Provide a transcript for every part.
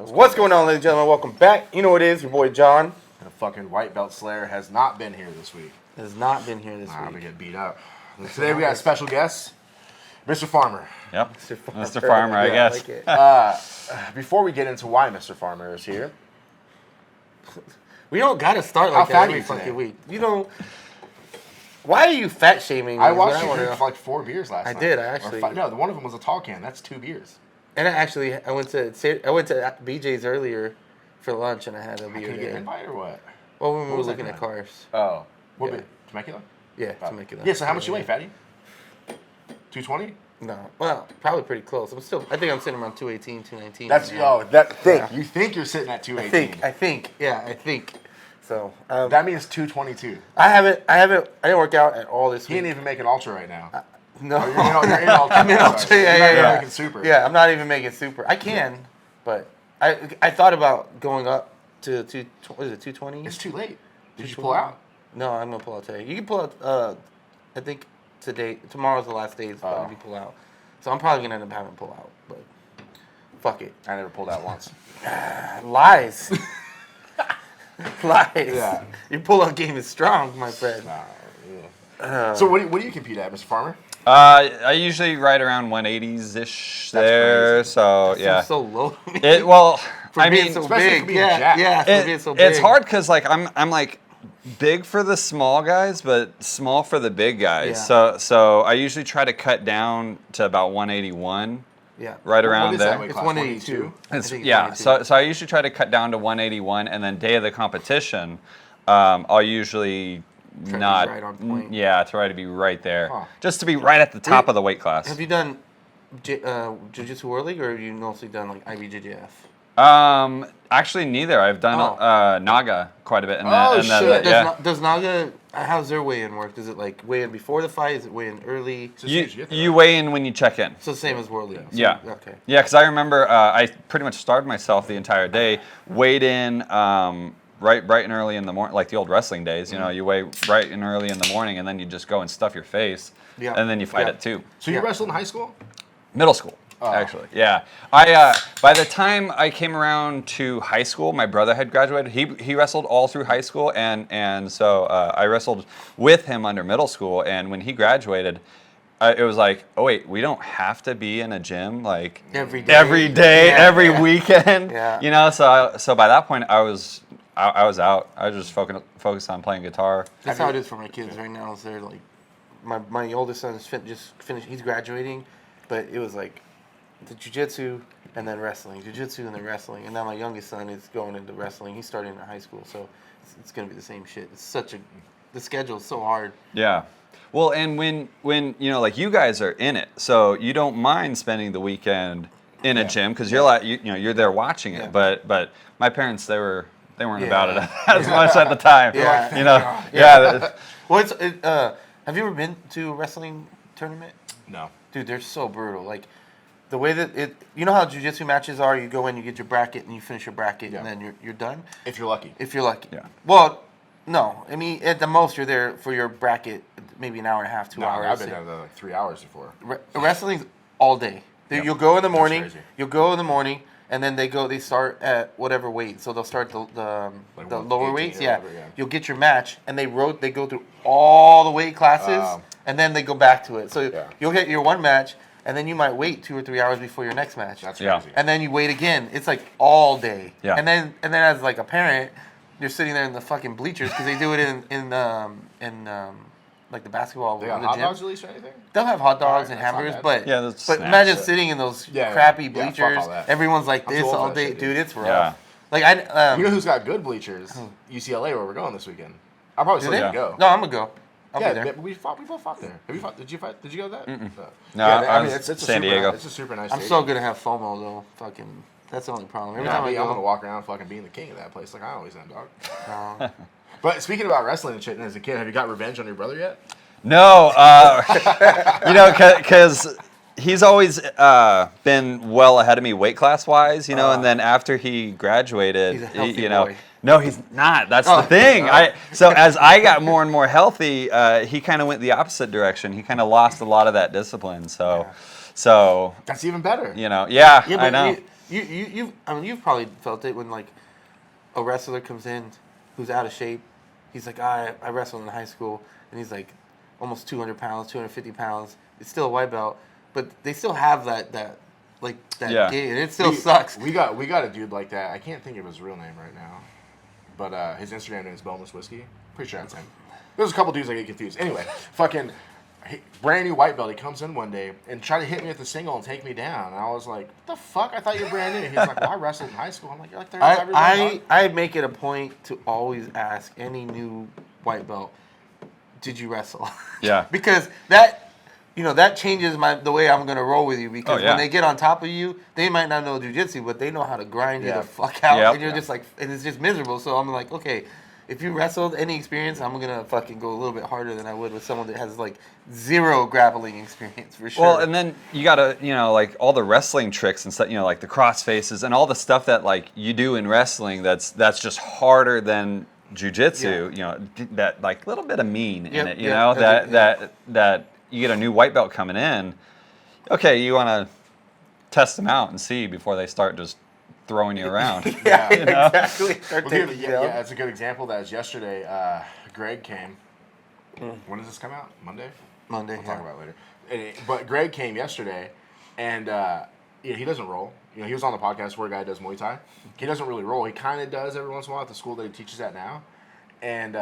Yeah, what's going on, ladies and gentlemen? Welcome back. You know what it is, your boy John. And a fucking white belt slayer has not been here this week. Has not been here this I'm week. gonna get beat up. Today we got a special guest, Mr. Farmer. Yep, Mr. Farmer, I guess. Like it. Before we get into why Mr. Farmer is here, We don't gotta start How like fat that are every you today? fucking week. You don't. Why are you fat shaming me? I is what watched you wanna drink know. for like 4 beers last night. I did, I Or actually- no, one of them was a tall can. That's 2 beers. And I went to BJ's earlier for lunch, and I had a beer Can you get an there. invite or what? Well, when we What were was that looking at doing? cars. Oh, what Yeah. beer? Temecula? Yeah, Oh. Temecula. Yeah. So how much you weigh, fatty? 220. No, well, probably pretty close. I think I'm sitting around 218, 219. That's right now. think Yeah. you think you're sitting at 218. I think. So That means 222. I didn't work out at all this He week. ain't even making ultra right now. No, Oh, you're in ultra. I'm in ultra. Sorry. Yeah, You're not even yeah. making super. Yeah, I'm not even making super. I can, but I thought about going up to 220? It's too late. Did you pull out? No, I'm gonna pull out today. You can pull out. I think tomorrow's the last day. It's probably pull out. So I'm probably gonna end up having to pull out, but fuck it. I never pulled out once. Lies. Lies. Yeah. Your pull out game is strong, my friend. So what do you compete at, Mr. Farmer? I usually ride around 180s-ish there, crazy. so yeah. So low to me. For I being mean, so especially big. for being Yeah, jacked. yeah. For being so big. it's hard because like I'm like big for the small guys, but small for the big guys. Yeah. So I usually try to cut down to about 181, Yeah. right around What is there. that weight It's class? 182. I It's, think it's yeah, 182. so I usually try to cut down to 181, and then day of the competition, I'll usually Try to be not, right on point. yeah, try to be right there, Huh. just to be right at the top of the weight class. Have you done Jiu-Jitsu World League, or have you mostly done like IBJJF? Actually, neither. I've done Oh. Naga quite a bit. Shit. Does Naga? How's their weigh-in work? Does it like weigh in before the fight? Is it weigh in early? It's as soon as You, get there, you right? weigh in when you check in. So same as World League. So- Yeah. Okay. Yeah, because I remember I pretty much starved myself the entire day, weighed in bright and early in the morning, like the old wrestling days. You know, you weigh bright and early in the morning, and then you just go and stuff your face, Yeah. and then you fight Yeah. at 2. So you Yeah. wrestled in high school? Middle school, Oh. actually. Yeah. I by the time I came around to high school, my brother had graduated. He wrestled all through high school, and so I wrestled with him under middle school. And when he graduated, it was like, oh wait, we don't have to be in a gym like Every day. every Yeah, every yeah. weekend. Yeah. You know, so by that point, I was out. I was just focused on playing guitar. That's how it is for my kids right now. Is they're like, my oldest son is just finished. He's graduating, but it was like the jiu-jitsu and then wrestling, jiu-jitsu and then wrestling, and now my youngest son is going into wrestling. He's starting in high school, so it's gonna be the same shit. The schedule is so hard. Yeah. Well, and when you know, like you guys are in it, so you don't mind spending the weekend in a gym because you're like you know you're there watching it. Yeah. But my parents they weren't about it Yeah. as much at the time. Yeah. You know. Yeah. Well, have you ever been to a wrestling tournament? No. Dude, they're so brutal. Like the way that you know how jiu-jitsu matches are. You go in, you get your bracket, and you finish your bracket, Yeah. and then you're done. If you're lucky. If you're lucky. Yeah. Well, no. I mean, at the most, you're there for your bracket, maybe an hour and a half, 2 No, hours. I've been there like 3 hours before. Wrestling's all day. Yep. You'll go in the morning. crazy. You'll go in the morning, and then they start at whatever weight. So they'll start the Like lower 118 weights. or Yeah. whatever, yeah. You'll get your match, and they go through all the weight classes, Wow. and then they go back to it. So Yeah. you'll get your one match, and then you might wait 2 or 3 hours before your next match. That's Yeah. crazy. And then you wait again. It's like all day. Yeah. And then as like a parent, you're sitting there in the fucking bleachers because they do it in like the basketball. They got the hot gym. dogs released or anything? They'll have hot dogs Alright, and that's not hamburgers, bad. but Yeah, that's but snacks. imagine sitting in those Yeah, crappy yeah, fuck bleachers. all that. Everyone's like I'm too this old for all that day, shit, dude. dude. It's rough. Yeah. Like I You know who's got good bleachers? UCLA, where we're going this weekend. I'll probably still they? let you go. No, I'm gonna go. I'll Yeah, be there. we both fought there. Have you fought? Did you fight? Did you go to that? No, Yeah, I was it's a San super, Diego. It's a super nice. I'm so gonna have FOMO though. Fucking, that's the only problem. Every time I I'm gonna go, walk around fucking being the king of that place like I always am, dog. no. But speaking about wrestling and shit, and as a kid, have you got revenge on your brother yet? No, you know, because he's always been well ahead of me weight class wise, you know. And then after he graduated, He's a healthy you know, boy. no, he's not. That's Oh. the thing. So as I got more and more healthy, he kind of went the opposite direction. He kind of lost a lot of that discipline. So That's even better. you know, yeah, Yeah, I know. I mean, you've probably felt it when like a wrestler comes in who's out of shape. He's like, I wrestled in high school, and he's like almost 200 pounds, 250 pounds. It's still a white belt, but they still have that Yeah. gait, and it still sucks. We got a dude like that. I can't think of his real name right now, but his Instagram name is Boneless Whiskey. Pretty sure that's him. There's a couple dudes I get confused. Anyway, brand new white belt. He comes in one day and tried to hit me with the single and take me down. And I was like, what the fuck? I thought you were brand new. He's like, well, I wrestled in high school. I'm like, you're like 35 years old. I make it a point to always ask any new white belt, did you wrestle? Yeah. Because that changes the way I'm gonna roll with you. Because when they get on top of you, they might not know jiu-jitsu, but they know how to grind you the fuck out, and you're just like, and it's just miserable. So I'm like, okay, if you wrestled, any experience, I'm gonna fucking go a little bit harder than I would with someone that has like zero grappling experience for sure. Well, and then you gotta, like all the wrestling tricks and stuff, like the cross faces and all the stuff that like you do in wrestling that's just harder than jiu-jitsu. That like little bit of mean in it. That you get a new white belt coming in. Okay, you want to test them out and see before they start just throwing you around. Exactly. That's a good example. That was yesterday. Greg came. When does this come out? Monday. We'll talk about it later. But Greg came yesterday, and he doesn't roll. He was on the podcast where a guy does Muay Thai. He doesn't really roll. He kind of does every once in a while at the school that he teaches at now. And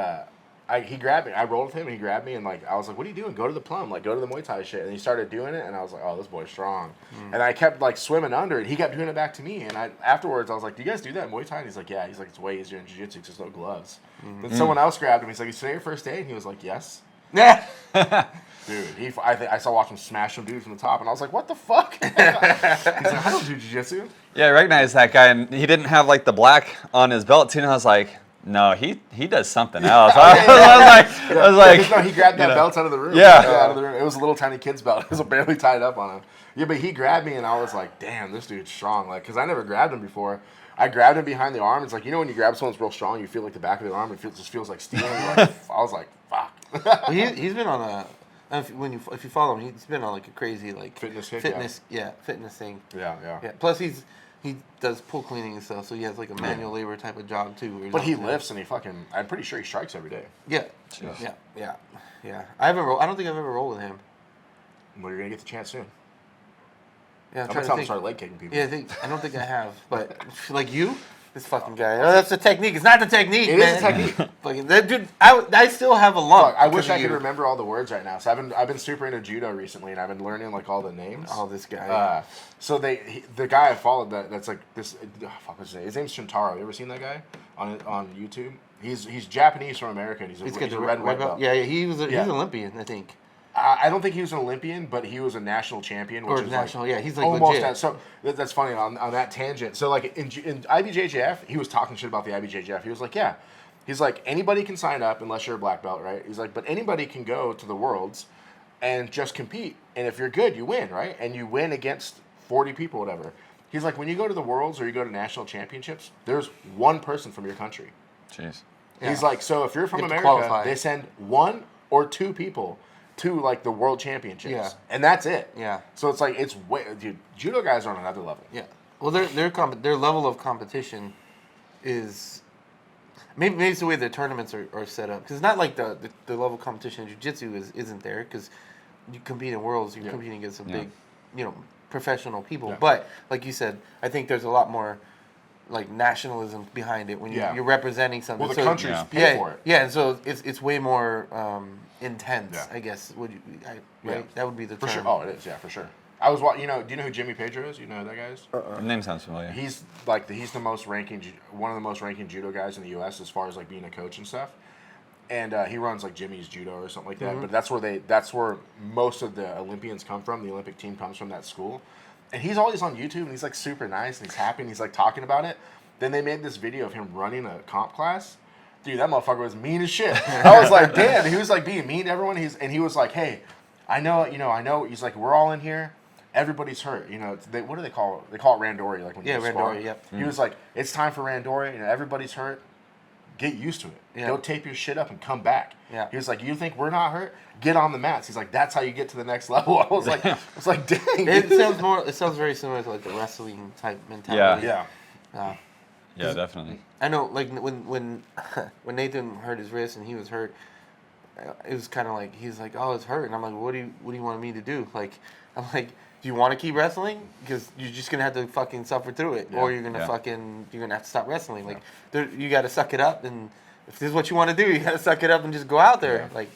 he grabbed me. I rolled with him, and he grabbed me, and like I was like, "What are you doing? Go to the plum, like go to the Muay Thai shit." And he started doing it, and I was like, "Oh, this boy's strong." And I kept like swimming under it. He kept doing it back to me, and afterwards I was like, "Do you guys do that in Muay Thai?" And he's like, "Yeah." He's like, "It's way easier in jiu-jitsu because there's no gloves." Then someone else grabbed him. He's like, "Is today your first day?" And he was like, "Yes." Dude, I saw watch him smash some dude from the top, and I was like, "What the fuck?" He's like, "I don't do jiu-jitsu." Yeah, I recognized that guy, and he didn't have like the black on his belt too. And I was like, no, he does something else. I was like, no, he grabbed that belt out of the room. Yeah. Out of the room. It was a little tiny kid's belt. It was barely tied up on him. Yeah, but he grabbed me, and I was like, damn, this dude's strong. Like, because I never grabbed him before. I grabbed him behind the arm. It's like, when you grab someone that's real strong, you feel like the back of the arm. It just feels like steel. I was like, fuck. Well, he's been on if you follow him, he's been on like a crazy like fitness thing. Yeah. Plus he does pool cleaning and stuff, so he has like a manual labor type of job too. But he lifts and I'm pretty sure he strikes every day. Yeah. I don't think I've ever rolled with him. Well, you're gonna get the chance soon. Yeah, I'm gonna tell him to start leg kicking people. Yeah, I don't think I have, but like this fucking guy. Oh, that's the technique. It's not the technique, man. It is the technique. Fucking that dude. I still have a lump. I wish I could remember all the words right now. So I've been super into judo recently, and I've been learning like all the names. Oh, this guy. So the guy I followed that's like this. Fuck, what's his name? His name's Shintaro. You ever seen that guy on YouTube? He's Japanese from America. And he's a red belt. Yeah, he's an Olympian, I think. I don't think he was an Olympian, but he was a national champion. Which is national, like, he's like almost legit. So that's funny on that tangent. So like in IBJJF, he was talking shit about the IBJJF. He was like, yeah, he's like anybody can sign up unless you're a black belt, right? He's like, but anybody can go to the Worlds and just compete, and if you're good, you win, right? And you win against 40 people, whatever. He's like, when you go to the Worlds or you go to national championships, there's one person from your country. Jeez. He's like, so if you're from America, they send 1 or 2 people to like the world championships, and that's it. Yeah. So it's like dude, judo guys are on another level. Yeah. Well, their level of competition is maybe it's the way the tournaments are set up, because it's not like the level of competition in jiu-jitsu isn't there, because you compete in Worlds, you're competing against some big, professional people. Yeah. But like you said, I think there's a lot more like nationalism behind it when you're representing something. Well, the countries pay for it. Yeah, and so it's way more intense, I guess. Right? That would be the term. For sure. Oh, it is. Yeah, for sure. I was do you know who Jimmy Pedro is? You know who that guy is? The name sounds familiar. He's one of the most ranking judo guys in the U.S. as far as like being a coach and stuff. And he runs like Jimmy's Judo or something like that. Mm-hmm. But that's where most of the Olympians come from. The Olympic team comes from that school. And he's always on YouTube, and he's like super nice, and he's happy, and he's like talking about it. Then they made this video of him running a comp class. Dude, that motherfucker was mean as shit. I was like, damn. He was like being mean to everyone. He was like, hey, I know. He's like, we're all in here. Everybody's hurt. What do they call it? They call it randori. Like when you randori. Yep. He was like, it's time for randori. Everybody's hurt. get used to it. Yeah. Go tape your shit up and come back. Yeah. He was like, you think we're not hurt? Get on the mats. He's like, that's how you get to the next level. I was like, dang. It sounds very similar to like the wrestling type mentality. Yeah. Yeah, definitely. I know, like when Nathan hurt his wrist and he was hurt, it was kind of like he's like, oh, it's hurt, and I'm like, what do you want me to do? Like, I'm like, do you want to keep wrestling? Because you're just gonna have to fucking suffer through it, or you're gonna have to stop wrestling. Like, you got to suck it up, and if this is what you want to do, you got to suck it up and just go out there. Yeah. Like,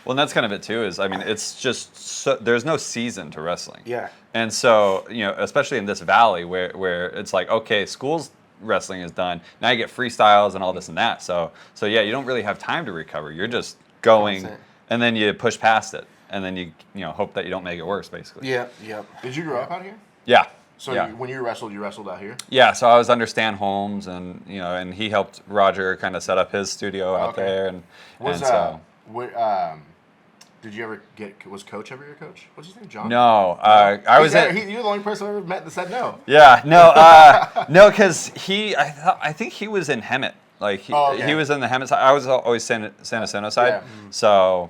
well, and that's kind of it too. Is I mean, it's just there's no season to wrestling. Yeah. And so especially in this valley where it's like, okay, school's wrestling is done. Now you get freestyles and all this and that. So yeah, you don't really have time to recover. You're just going, and then you push past it, and then you hope that you don't make it worse, basically. Yeah. Did you grow up out here? Yeah. So when you wrestled out here? Yeah, so I was under Stan Holmes, and and he helped Roger kind of set up his studio out there, and so. Did you ever was Coach ever your coach? What's his name, John? No, I was. You're the only person I've ever met that said no. Yeah, no, no, because I think he was in Hemet. Like he was in the Hemet side. I was always San Jacinto side. Yeah. So,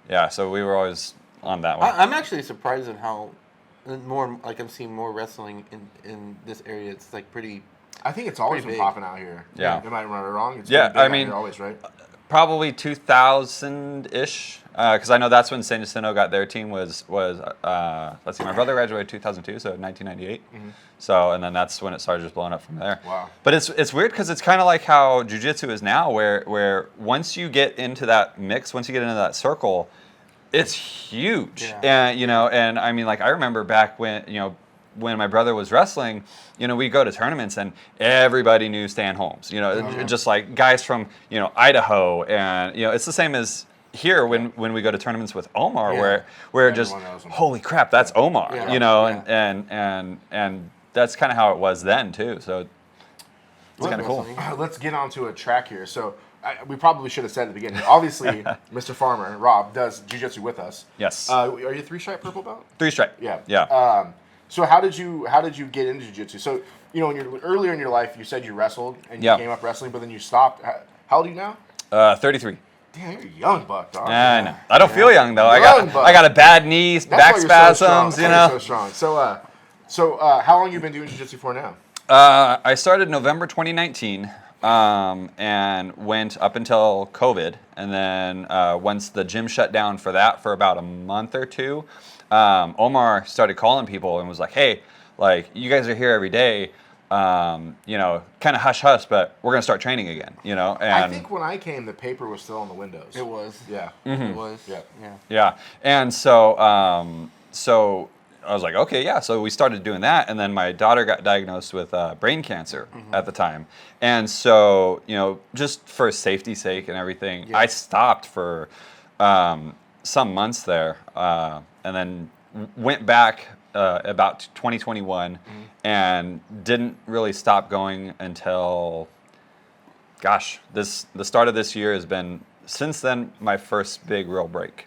yeah, so we were always on that one. I'm actually surprised at how more like I'm seeing more wrestling in this area. It's like pretty. I think it's always been popping out here. Yeah. Am I wrong? It's Yeah, been big I mean, out here always, right? Probably 2000-ish, because I know that's when San Jacinto got their team was let's see, my brother graduated 2002, so 1998. Mm-hmm. So, and then that's when it started just blowing up from there. Wow. But it's weird because it's kind of like how Jiu-Jitsu is now, where once you get into that mix, once you get into that circle, it's huge. Yeah. And and I mean, like I remember back when my brother was wrestling, we'd go to tournaments and everybody knew Stan Holmes. Just like guys from Idaho, and it's the same as here when we go to tournaments with Omar, where just holy crap, that's Omar. And that's kind of how it was then too. So it's kind of cool. Let's get onto a track here. So we probably should have said at the beginning. Obviously, Mr. Farmer Rob does jiu-jitsu with us. Yes. Are you 3-stripe purple belt? 3-stripe. Yeah. Yeah. So how did you get into jiu-jitsu? So earlier in your life, you said you wrestled and you came up wrestling, but then you stopped. How old are you now? 33. Damn, you're a young buck, dog. I know. I don't feel young though. I Buck. got a bad knee, back spasms. So strong. So how long you been doing jiu-jitsu for now? I started November 2019. And went up until COVID, and then once the gym shut down for about a month or two, Omar started calling people and was like, "Hey, like you guys are here every day, kind of hush hush, but we're gonna start training again, And I think when I came, the paper was still on the windows. It was. Yeah. Mm-hmm. It was. Yeah. Yeah, and so I was like, okay, yeah. So we started doing that, and then my daughter got diagnosed with brain cancer at the time, and so just for safety's sake and everything, I stopped for some months there, and then went back about 2021, and didn't really stop going until, the start of this year has been since then my first big real break.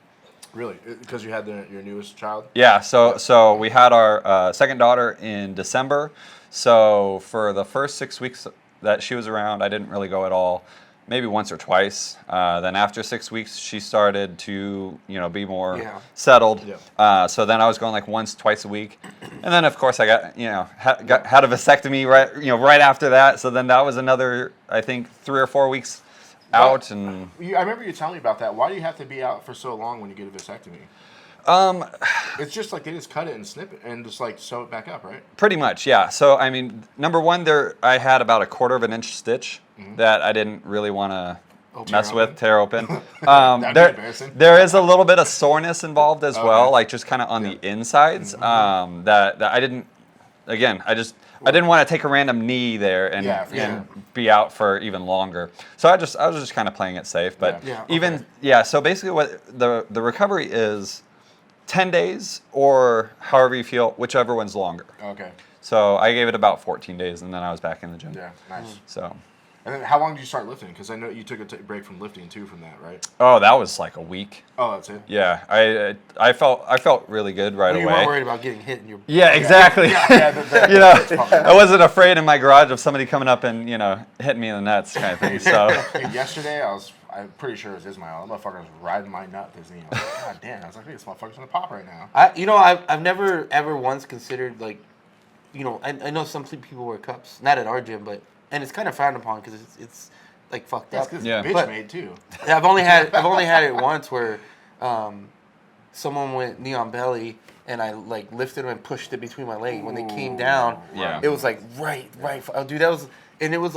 Really? Because you had your newest child? Yeah, so we had our second daughter in December. So for the first 6 weeks that she was around, I didn't really go at all, maybe once or twice. Then after 6 weeks, she started to be more settled. Yeah. So then I was going like once, twice a week, and then of course I got had a vasectomy right after that. So then that was another, I think, 3 or 4 weeks out. And I remember you telling me about that. Why do you have to be out for so long when you get a vasectomy? It's just like they just cut it and snip it and just like sew it back up, right? Pretty much, yeah. So I mean, number one, I had about a 1/4 of an inch stitch that I didn't really want to tear open. There is a little bit of soreness involved as well, like just kind of on the insides. That I didn't. Again, I didn't want to take a random knee there and be out for even longer. So I was just kind of playing it safe. But so basically what the recovery is 10 days or however you feel, whichever one's longer. Okay. So I gave it about 14 days and then I was back in the gym. Yeah, nice. So And then how long did you start lifting? Because I know you took a break from lifting too from that, right? Oh, that was like a week. Oh, that's it. Yeah, I felt really good right You away. weren't worried about getting hit in your. Yeah, exactly. Yeah, You know, I wasn't afraid in my garage of somebody coming up and hitting me in the nuts kind of thing. So Dude, yesterday I'm pretty sure it was Ismail. That motherfucker was riding my nut with his knee. I was like, God damn! I was like, this motherfucker's gonna pop right now. I've never ever once considered like, I know some people wear cups, not at our gym, and it's kind of frowned upon because it's like fucked up. Yeah. Bitch made too. Yeah, I've only had it once where someone went knee on belly and I like lifted them and pushed it between my legs. When they came down, Yeah. it was like right. Oh, dude, it was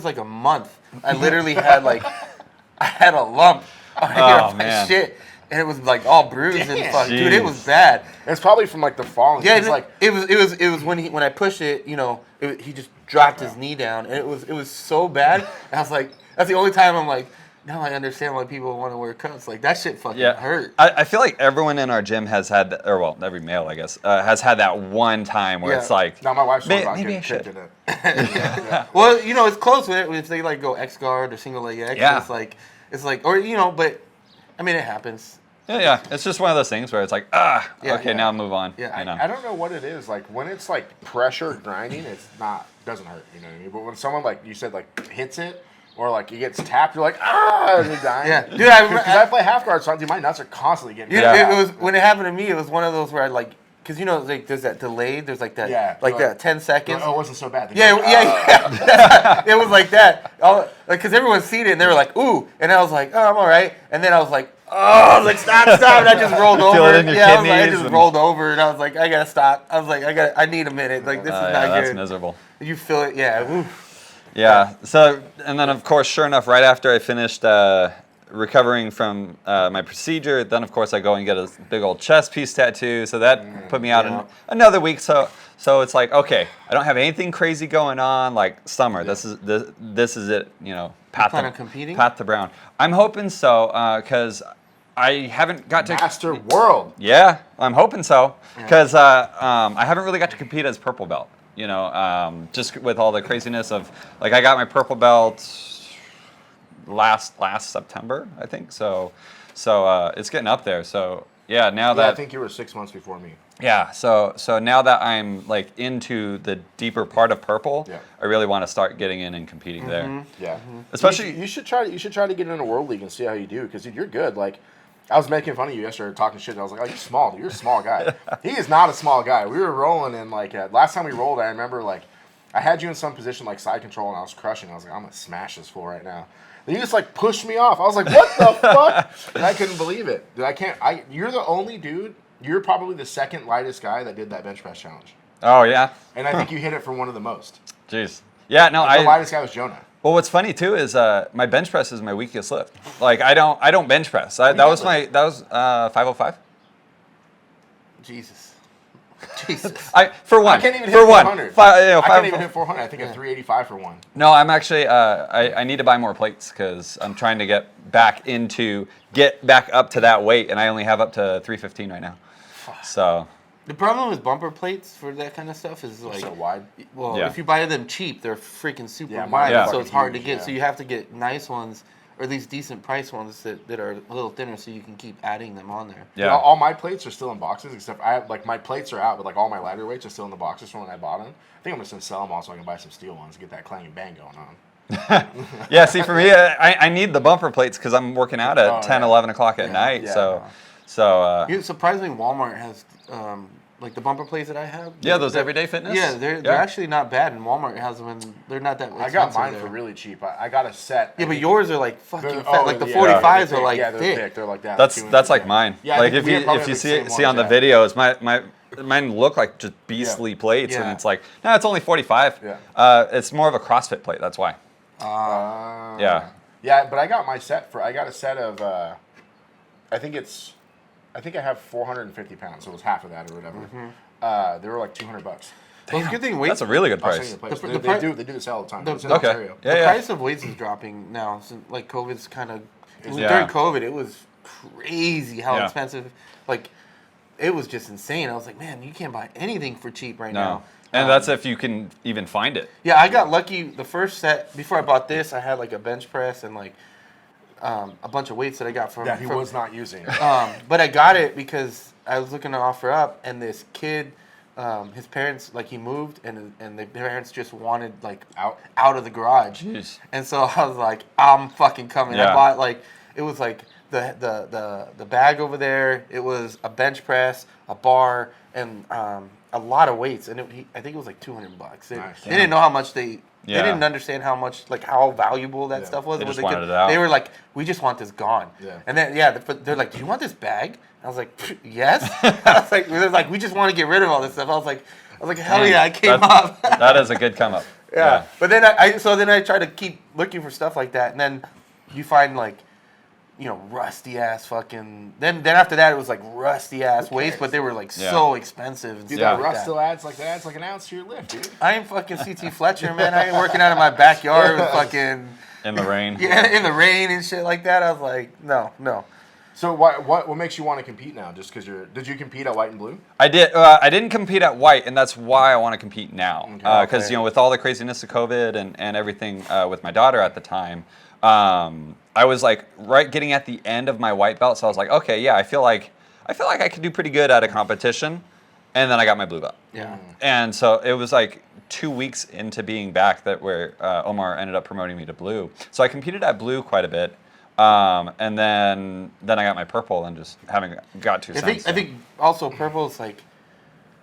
like a month. I literally had I had a lump on Oh, my man. shit, and it was like all bruised and Damn. fuck, dude. It was Jeez. bad. It's probably from like the falling. Yeah, It's like it was when I pushed it, he just dropped his knee down, and it was so bad. And I was like, that's the only time I'm like, now I understand why people want to wear cuts. Like that shit fucking hurt. I feel like everyone in our gym has had, every male, I guess, has had that one time where Yeah. it's like, now my wife's talking about maybe getting I should. kicked in it. Well, it's close with it if they like go X guard or single leg X. Yeah. It's like but I mean it happens. Yeah. It's just one of those things where it's like, Yeah, okay, yeah. now move on. Yeah, I don't know what it is. Like when it's like pressure grinding, doesn't hurt. You know what I mean? But when someone like you said hits it or like it gets tapped, you're like and you're dying. Yeah, dude. Because I play half guard, so my nuts are constantly getting. Yeah. It was when it happened to me. It was one of those where I like. Because like there's that delayed, there's like that, Yeah, that 10 seconds. Oh, it wasn't so bad. Yeah, yeah. It was like that. Because everyone's seen it and they were like, ooh. And I was like, oh, I'm all right. And then I was like, oh, stop. And I just rolled Feel over. it in your I was like, I kidneys just and- rolled over and I was like, I got to stop. I was like, I need a minute. Like, this is not That's good. miserable. You feel it? Yeah. Ooh. Yeah. So, and then of course, sure enough, right after I finished recovering from my procedure, then of course I go and get a big old chest piece tattoo. So that put me out in another week. So it's like, okay, I don't have anything crazy going on. Like summer, this is it. Path plan on competing? Path to brown. I'm hoping so because I haven't got to. Master World. Yeah, I'm hoping so because I haven't really got to compete as purple belt. Just with all the craziness of I got my purple belt last September, I think. So it's getting up there. So yeah, now that I think you were 6 months before me. yeah, so now that I'm into the deeper part of purple, I really want to start getting in and competing there. Yeah, Especially you should try to get in a world league and see how you do because you're good. Like I was making fun of you yesterday, talking shit. And I was like, "Oh, you're small. Dude. You're a small guy." He is not a small guy. We were rolling in last time we rolled. I remember I had you in some position like side control, and I was crushing. I was like, "I'm gonna smash this fool right now." And you just pushed me off. I was like, "What the fuck?" And I couldn't believe it. Dude, you're the only dude. You're probably the second lightest guy that did that bench press challenge. oh yeah, And I think you hit it for one of the most. Jeez. Yeah, no, The lightest guy was Jonah. Well, what's funny too is my bench press is my weakest lift. I don't bench press. That was 505. Jesus. For one. I can't even hit for 400. one. I can't even hit 400. I think I'm 385 for one. No, I'm actually. I need to buy more plates because I'm trying to get back up to that weight, and I only have up to 315 right now. So. The problem with bumper plates for that kind of stuff is So wide. well, Yeah. if you buy them cheap, they're freaking super Yeah, mine wide, are so fucking it's hard to huge, get. yeah. So you have to get nice ones, or at least decent price ones that are a little thinner, so you can keep adding them on there. Yeah. All my plates are still in boxes, except I have my plates are out, but all my lighter weights are still in the boxes from when I bought them. I think I'm just gonna sell them all so I can buy some steel ones, get that clang and bang going on. Yeah, see, for me, I need the bumper plates because I'm working out at 10, 11 o'clock at night. yeah. So Surprisingly, Walmart has the bumper plates that I have. yeah, those everyday fitness. Yeah, they're actually not bad, and Walmart has them, and they're not that expensive. I got mine there. for really cheap. I got a set. Yeah, but yours are fucking They're- fat. oh, The yeah, 45s are they're thick. thick. They're like that. That's like mine. Yeah, I think if we you probably if you have the see same on the ones, yeah. videos, mine look like just beastly plates, and Yeah. it's like no, it's only 45. Yeah. It's more of a CrossFit plate. That's why. Yeah. Yeah, but I got my set I got a set of, I think I have 450 pounds, so it was half of that or whatever. They were like $200. Well, it's a good thing. That's a really good I'll send price. you the place. The They do this all the time. the- It's in Okay. Ontario. Yeah, The yeah. price of weights is dropping now. So, COVID's kind of Yeah. during COVID, it was crazy how Yeah. expensive. it was just insane. I was like, man, you can't buy anything for cheap right No. now. And that's if you can even find it. Yeah, I got lucky. The first set before I bought this, I had like a bench press and like a bunch of weights that I got from. That he was not using. But I got it because I was looking to offer up, and this kid, his parents, like he moved, and the parents just wanted like out of the garage. Jeez. And so I was like, I'm fucking coming. Yeah. I bought like it was like the bag over there. It was a bench press, a bar, and a lot of weights, and I think it was like $200. Nice. They didn't know how much they Yeah. didn't understand how much like how valuable that stuff was. They What just wanted it out. They were like, we just want this gone. Yeah. And then they're like, do you want this bag? I was like, yes. I was like, they're like, we just want to get rid of all this stuff. I was like, hell yeah, I came up. That is a good come up. Yeah. But then I try to keep looking for stuff like that, and then you find like, you know, rusty ass fucking. Then after that, it was like rusty ass weights, but they were like so expensive. And Dude, stuff that like rust still adds like an ounce to your lift, dude. I ain't fucking CT Fletcher, man. I ain't working out in my backyard with fucking In the rain. in the rain and shit like that. I was like, no. So what makes you want to compete now? Just because did you compete at white and blue? I did. I didn't compete at white, and that's why I want to compete now. Because Okay. you know, with all the craziness of COVID and everything with my daughter at the time, I was like getting at the end of my white belt. So I was like, okay, yeah, I feel like I could do pretty good at a competition, and then I got my blue belt. Yeah. And so it was like 2 weeks into being back that where Omar ended up promoting me to blue. So I competed at blue quite a bit. And then I got my purple and just haven't got to since. I think also purple is like,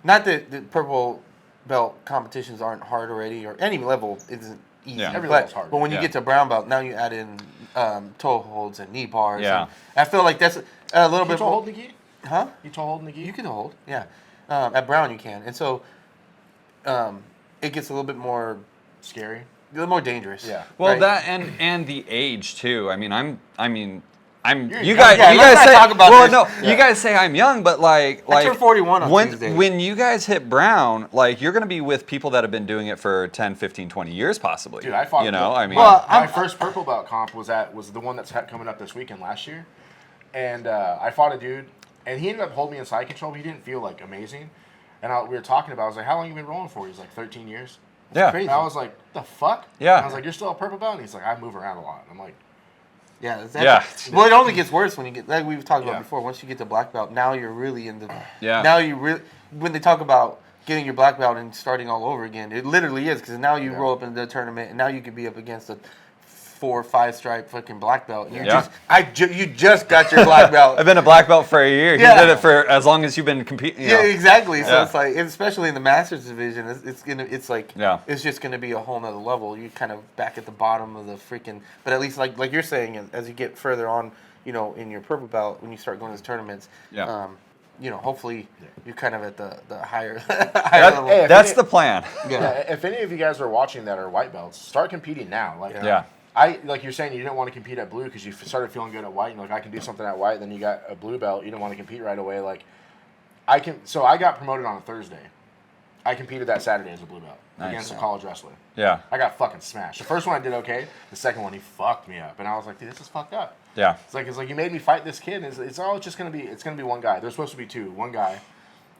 not that the purple belt competitions aren't hard already, or any level isn't easy. Yeah. Every level's hard. But when you Yeah. get to brown belt, now you add in toe holds and knee bars. Yeah. And I feel like that's a little You bit toe more. hold, Nikki? Huh? You toe hold, Nikki? You can hold, yeah. At brown you can, and so it gets a little bit more Scary. a little more dangerous. Yeah. Well, right? that and the age too. I mean, You're you young. guys Yeah, you let's guys not say talk about well this. no Yeah. you guys say I'm young, but like I turned 41 on when Tuesday. when you guys hit brown, like you're gonna be with people that have been doing it for 10, 15, 20 years possibly. Dude, I fought. You know, I mean, Well, my first purple belt comp was the one that's coming up this weekend last year, and I fought a dude, and he ended up holding me in side control. But he didn't feel like amazing, and we were talking about. I was like, "How long you been rolling for?" He's like, 13 years. yeah. crazy. And I was like, "The fuck?" Yeah. And I was like, "You're still a purple belt?" And he's like, "I move around a lot." And I'm like, Yeah, Yeah. Well, it only gets worse when you get, like we've talked Yeah. about before. Once you get to black belt, now you're really in the. Yeah. Now you really, when they talk about getting your black belt and starting all over again, it literally is, because now you roll up into the tournament and now you could be up against a 4 or 5 stripe fucking black belt. You Yeah. you just got your black belt. I've been a black belt for a year. Yeah. You did it for as long as you've been competing. You Yeah, know. exactly. So Yeah. it's like, especially in the Masters division, it's like, Yeah. it's just gonna be a whole nother level. You kind of back at the bottom of the freaking, but at least like you're saying, as you get further on, you know, in your purple belt, when you start going to these tournaments, Yeah. you know, hopefully you're kind of at the higher higher level. hey, That's the plan. yeah. If any of you guys are watching that are white belts, start competing now. Like, Yeah. like you're saying, you didn't want to compete at blue because you started feeling good at white. And like, I can do something at white. Then you got a blue belt. You didn't want to compete right away. Like, I can. So I got promoted on a Thursday. I competed that Saturday as a blue belt against a college wrestler. Yeah. I got fucking smashed. The first one I did okay. The second one he fucked me up, and I was like, dude, this is fucked up. Yeah. It's like you made me fight this kid. And it's just gonna be one guy. There's supposed to be two. One guy,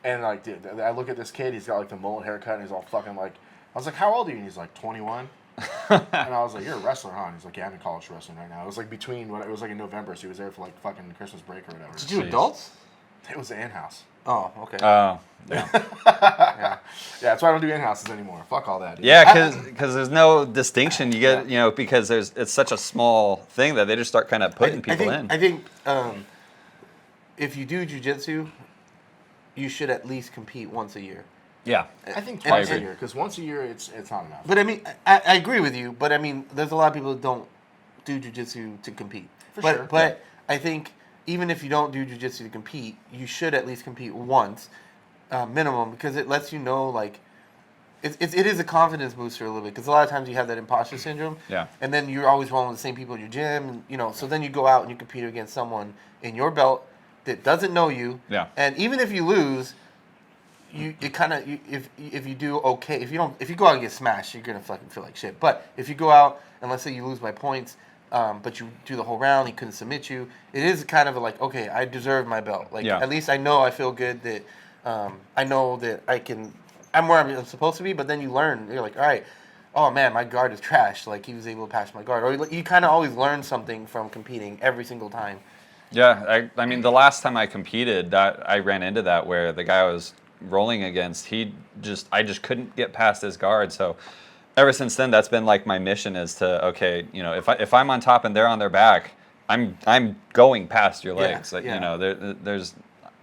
and like, dude, I look at this kid. He's got like the mullet haircut, and he's all fucking like. I was like, how old are you? And he's like 21. And I was like, you're a wrestler, huh? And he's like, yeah, I'm in college wrestling right now. It was like it was like in November, so he was there for like fucking Christmas break or whatever. Did you Jeez. adults? It was the in-house. Oh, okay. Oh. Yeah, that's why I don't do in-houses anymore. Fuck all that. Dude. Yeah, because there's no distinction. You get, you know, because it's such a small thing that they just start kind of putting people in. I think if you do jiu-jitsu, you should at least compete once a year. Yeah. I think I twice a agree. year, because once a year it's not enough. But I mean, I agree with you. But I mean, there's a lot of people that don't do jiu-jitsu to compete. For but, sure. But I think even if you don't do jiu-jitsu to compete, you should at least compete once, minimum, because it lets you know, like, it is a confidence booster a little bit. Because a lot of times you have that imposter syndrome. Yeah. And then you're always rolling with the same people in your gym. And, you know, so then you go out and you compete against someone in your belt that doesn't know you. Yeah. And even if you lose, if you do okay, if you go out and get smashed, you're gonna fucking feel like shit. But if you go out and let's say you lose by points, but you do the whole round. He couldn't submit you. It is kind of like, okay, I deserve my belt. Like Yeah. at least I know I feel good that I know that I'm where I'm supposed to be. But then you learn. You're like, all right, oh man, my guard is trash. Like he was able to pass my guard. Or you kind of always learn something from competing every single time. Yeah, I mean, the last time I competed, that I ran into that where the guy I was rolling against, I just couldn't get past his guard. So ever since then, that's been like my mission is to, okay, you know, if I'm on top and they're on their back, I'm going past your legs. Like, you know,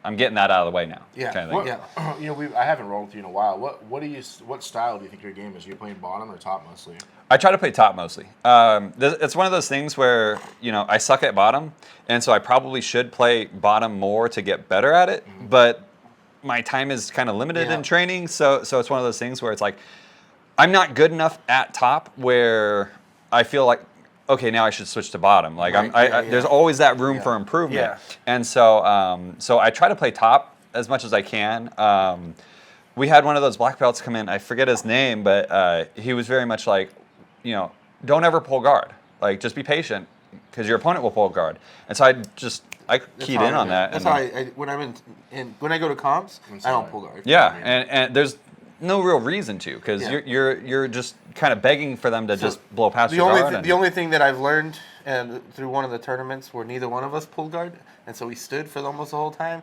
I'm getting that out of the way now. Yeah. Kind of thing. You know, I haven't rolled with you in a while. What style do you think your game is? Are you playing bottom or top mostly? I try to play top mostly. It's one of those things where, you know, I suck at bottom, and so I probably should play bottom more to get better at it, but my time is kind of limited in training, so it's one of those things where it's like, I'm not good enough at top where I feel like, okay, now I should switch to bottom. Like there's always that room for improvement. Yeah. And so so I try to play top as much as I can. We had one of those black belts come in. I forget his name, but he was very much like, you know, don't ever pull guard. Like just be patient because your opponent will pull guard. And so I keyed in on that. That's how when I go to comps, I don't pull guard. Yeah, and there's no real reason to because you're just kind of begging for them to just blow past your guard. The only thing that I've learned through one of the tournaments where neither one of us pulled guard, and so we stood for almost the whole time,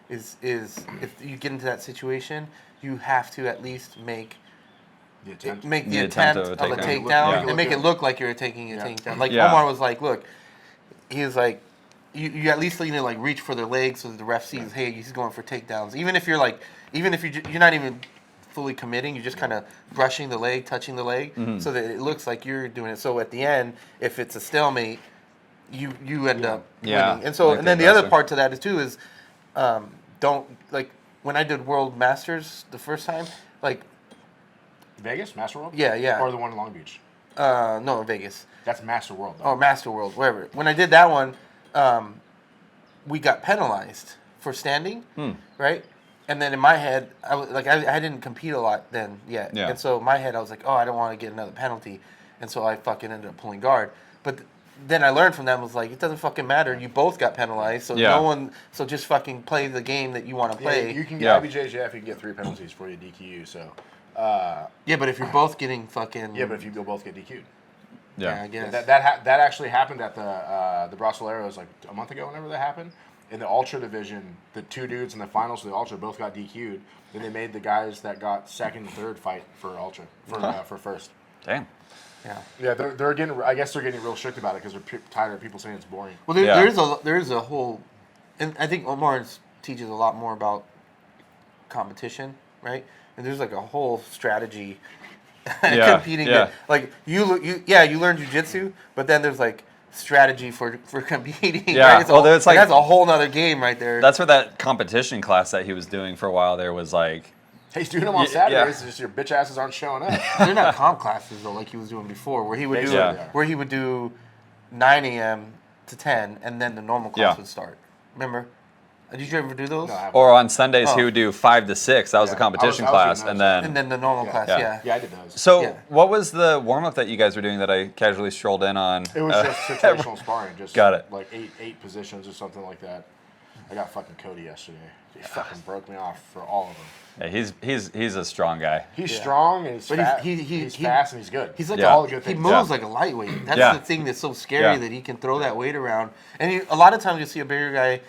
is if you get into that situation, you have to at least make the attempt of a takedown and make it look like you're taking a takedown. Like Omar was like, look, he was like, you at least need to like reach for their legs so that the ref sees, hey, he's going for takedowns. Even if you're not even fully committing, you're just kind of brushing the leg, touching the leg, so that it looks like you're doing it. So at the end, if it's a stalemate, you end up winning. And so, and then the other part to that is don't, like when I did World Masters the first time, like Vegas, Master World? Yeah. Or the one in Long Beach? No, Vegas. That's Master World, though. Oh, Master World, wherever. When I did that one, we got penalized for standing, right? And then in my head, I didn't compete a lot then yet. Yeah. And so in my head, I was like, oh, I don't want to get another penalty. And so I fucking ended up pulling guard. But then I learned from them, was like, it doesn't fucking matter. You both got penalized, so just fucking play the game that you want to play. You can get IBJJF, you can get 3 penalties for your DQU, so... but if you're both getting fucking... Yeah, but if you both get DQ'd. Yeah, I guess. That actually happened at the Brasileiros like a month ago, whenever that happened. In the Ultra division, the 2 dudes in the finals of the Ultra both got DQ'd. Then they made the guys that got second and third fight for Ultra, for first. Damn. Yeah, they're getting. I guess they're getting real strict about it because they're tired of people saying it's boring. Well, there is a whole, and I think Omar teaches a lot more about competition, right? And there's like a whole strategy competing. That, like you learn jiu-jitsu, but then there's like strategy for competing. Yeah, right? that's a whole nother game right there. That's where that competition class that he was doing for a while there was like. He's doing them on Saturdays. It's just your bitch asses aren't showing up. They're not comp classes though, like he was doing before, where he would do 9 a.m. to 10, and then the normal class would start. Remember? Did you ever do those? No, or on Sundays he would do 5 to 6. That was the competition class, and then the normal class. Yeah, I did those. So what was the warm up that you guys were doing that I casually strolled in on? It was just situational sparring, just got it. Like eight positions or something like that. I got fucking Cody yesterday. He fucking broke me off for all of them. Yeah, he's a strong guy. He's strong and he's fast. He's fast and he's good. He's like all the good he things. moves like a lightweight. That's the thing that's so scary that he can throw that weight around. And a lot of times you see a bigger guy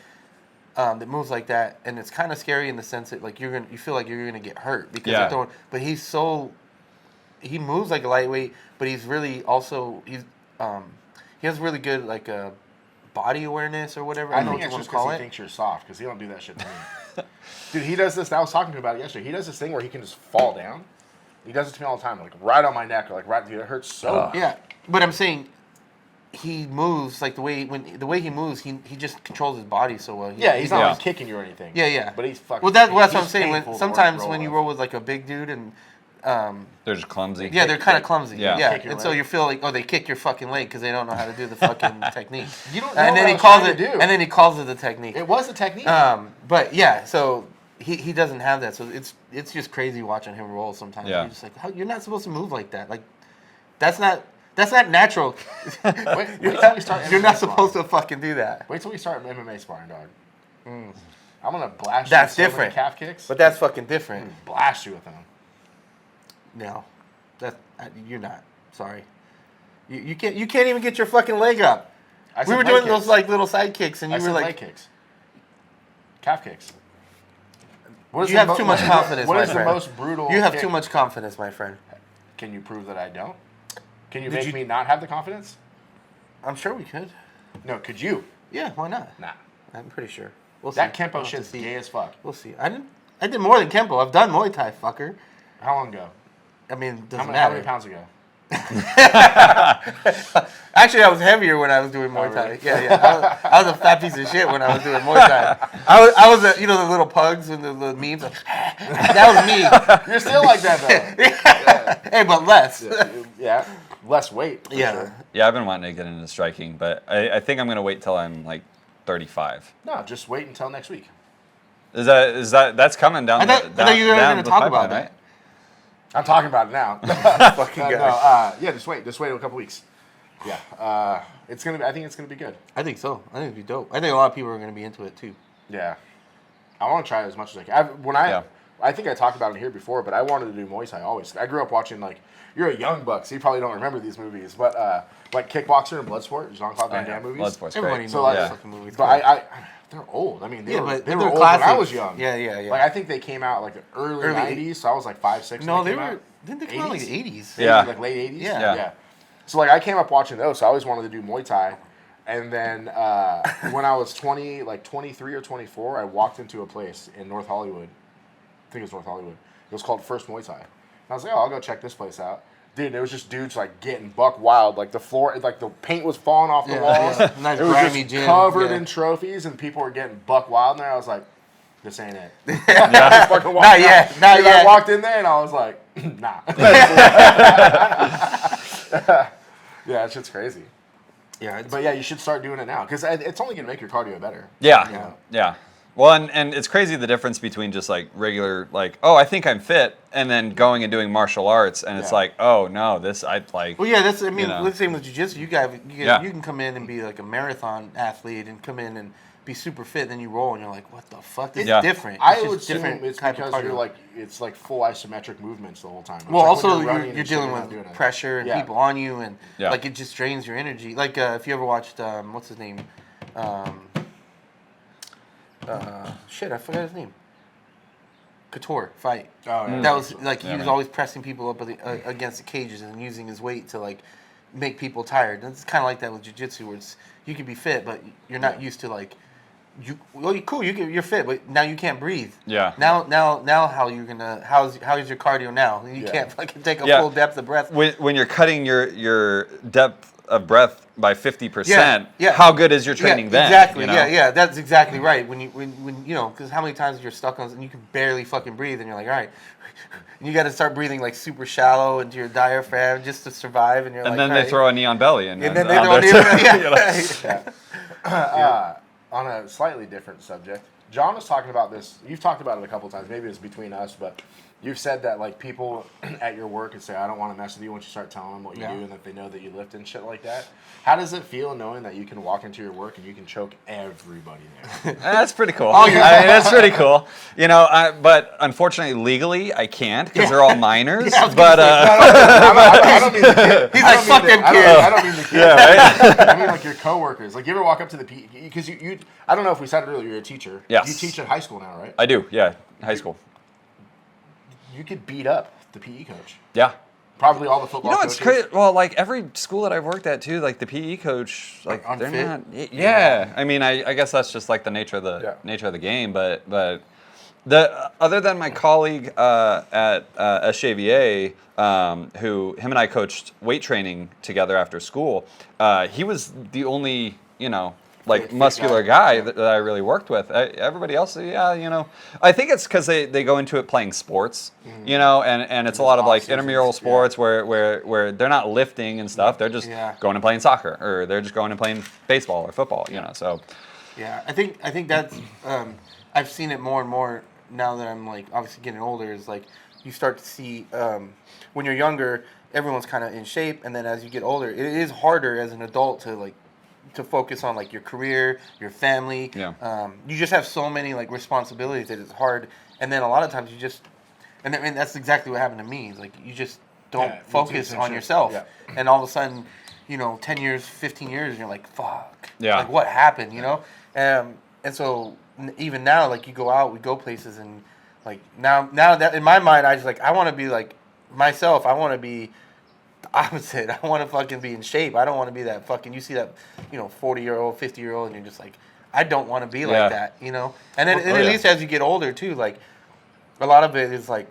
that moves like that, and it's kind of scary in the sense that like you feel like you're gonna get hurt because you're throwing. But he moves like a lightweight, but he's really also he has really good like body awareness or whatever. I think it's just because he thinks you're soft because he don't do that shit to me. Dude, he does this. I was talking to him about it yesterday. He does this thing where he can just fall down. He does it to me all the time, like right on my neck, or like right. Dude, it hurts so much. Yeah, but I'm saying he moves like the way he moves, he just controls his body so well. He's not like kicking you or anything. Yeah. But he's fucking. Well, that's what I'm saying. Sometimes when you roll with like a big dude and they're just clumsy. Yeah, they're kind of clumsy. Yeah. And so you feel like they kick your fucking leg because they don't know how to do the fucking technique. You don't know and then he calls it the technique. It was a technique. But yeah, so he doesn't have that. So it's just crazy watching him roll sometimes. Yeah. You're just like, you're not supposed to move like that. Like that's not That's not natural. Wait till we start. You're MMA not sparring. supposed to fucking do that. Wait till we start MMA sparring, dog. I'm gonna blast you That's with so many different. calf kicks. But that's fucking different. Blast you with them. No, you're not. Sorry. You can't even get your fucking leg up. We were doing those like little side kicks, and you were like, leg kicks, calf kicks. You have too much confidence, What my is the friend. most brutal? You have kick? too much confidence, my friend. Can you prove that I don't? Can you Did make you- me not have the confidence? I'm sure we could. No, could you? Yeah, why not? Nah. I'm pretty sure. We'll That see. Kempo We'll have to shit's see. gay as fuck. We'll see. I did more than Kempo. I've done Muay Thai, fucker. How long ago? I mean, it doesn't How matter. many pounds ago? Actually, I was heavier when I was doing Muay Thai. really? Yeah. I was a fat piece of shit when I was doing Muay Thai. I was the little pugs and the memes. That was me. You're still like that though. Hey, but less. Yeah. Less weight. for Yeah. sure. Yeah, I've been wanting to get into striking, but I think I'm gonna wait till I'm like 35. No, just wait until next week. Is that's coming down? I thought you were down gonna the talk about pipeline, that. I'm talking about it now. Fucking No, guy. yeah, just wait. Just wait a couple weeks. Yeah. It's gonna be. I think it's gonna be good. I think so. I think it'd be dope. I think a lot of people are going to be into it too. Yeah. I want to try it as much as I can. Yeah. I think I talked about it here before, but I wanted to do Muay Thai always. I grew up watching you're a young buck, so you probably don't remember these movies, but like Kickboxer and Bloodsport, Jean-Claude Van Damme movies. Bloodsport's Everybody great. knows So, like, those yeah. fucking movies. But they're old. I mean, they Yeah, were, but they they're were old when I classics. was young. Yeah. Like I think they came out like the early 90s, so I was like 5, 6. No, when they came were. out. Didn't they come out like 80s? the 80s? Yeah. Like late 80s. Yeah. So like I came up watching those, so I always wanted to do Muay Thai. And then when I was 23 or 24, I walked into a place in North Hollywood. I think it was North Hollywood. It was called First Muay Thai. And I was like, oh, I'll go check this place out. Dude, there was just dudes like getting buck wild. Like the floor, like the paint was falling off the walls. Yeah. Nice it was grimy just gym. covered Yeah. in trophies, and people were getting buck wild in there. I was like, this ain't it. Yeah. Fucking walked Not out. yet, not Dude, yet. I walked in there and I was like, nah. Yeah, that shit's crazy. Yeah, But yeah, you should start doing it now because it's only gonna make your cardio better. Yeah. Yeah. Well, and it's crazy the difference between just like regular, like, oh, I think I'm fit, and then going and doing martial arts, and it's Yeah. like, oh no, this I like. Well, yeah, that's. I mean, You know. let's say with jiu-jitsu, you Yeah. can come in and be like a marathon athlete and come in and be super fit, then you roll and you're like, what the fuck? This Yeah. is different. I It's would just assume it's type of because you're cardio. like it's like full isometric movements the whole time. It's Well, like when also running you're and shit, dealing not doing with it. pressure and Yeah. people on you, and Yeah. like it just drains your energy. Like if you ever watched what's his name? Shit, I forgot his name. Couture fight. Oh, yeah. That was like he Yeah, was man. always pressing people up against the cages and using his weight to like make people tired. And it's kind of like that with jiu-jitsu, where you can be fit, but you're not used to like you're cool. You're fit, but now you can't breathe. Yeah. Now how you're gonna how's your cardio now? You Yeah. can't fucking take a Yeah. full depth of breath. When you're cutting your depth of breath by 50%, Yeah. how good is your training then? Exactly. you know? Yeah. That's exactly right. When you know, because how many times you're stuck on and you can barely fucking breathe, and you're like, all right, and you got to start breathing like super shallow into your diaphragm just to survive, and you're And like, then all they right. throw a knee on belly, and then they on throw there too. On a slightly different subject, John was talking about this. You've talked about it a couple times. Maybe it's between us, but you've said that like people at your work would say, "I don't want to mess with you" once you start telling them what you Yeah. do, and that they know that you lift and shit like that. How does it feel knowing that you can walk into your work and you can choke everybody there? That's pretty cool. Oh, yeah. I mean, that's pretty cool. You know, but unfortunately, legally, I can't because they're all minors. Yeah, I was but I don't mean the kid. He's I like, don't "Fuck mean them the- kids." I don't mean the kids. yeah, right? I mean like your coworkers. Like you ever walk up to the PE because you I don't know if we said it earlier. You're a teacher. Yes. You teach at high school now, right? I do. Yeah, high school. You could beat up the PE coach. Yeah. Probably all the football. You know, it's coaches. crazy. Well, like every school that I've worked at too, like the PE coach, like they're unfit? not. Yeah, I mean, I guess that's just like the nature of the game. But the other than my colleague at SJVA, who him and I coached weight training together after school, he was the only like Fit muscular guy. guy that I really worked with. Everybody else, I think it's because they go into it playing sports, and it's a lot of like off-seasons, intramural sports where they're not lifting and stuff. They're just Yeah. going and playing soccer, or they're just going and playing baseball or football, So Yeah, I think that's I've seen it more and more now that I'm like obviously getting older. Is like you start to see when you're younger, everyone's kind of in shape, and then as you get older, it is harder as an adult to like to focus on like your career, your family. Yeah. You just have so many like responsibilities that it's hard, and then a lot of times you just, and that's exactly what happened to me. Like you just don't focus on yourself, and all of a sudden, 10 years, 15 years, you're like, fuck. Yeah. Like what happened, And so even now, like you go out, we go places, and like now that in my mind, I just like I want to be like myself. I want to be the opposite. I want to fucking be in shape. I don't want to be that fucking. You see that 40-year-old, 50-year-old, and you're just like, I don't want to be like that, And then at least as you get older too, like a lot of it is like,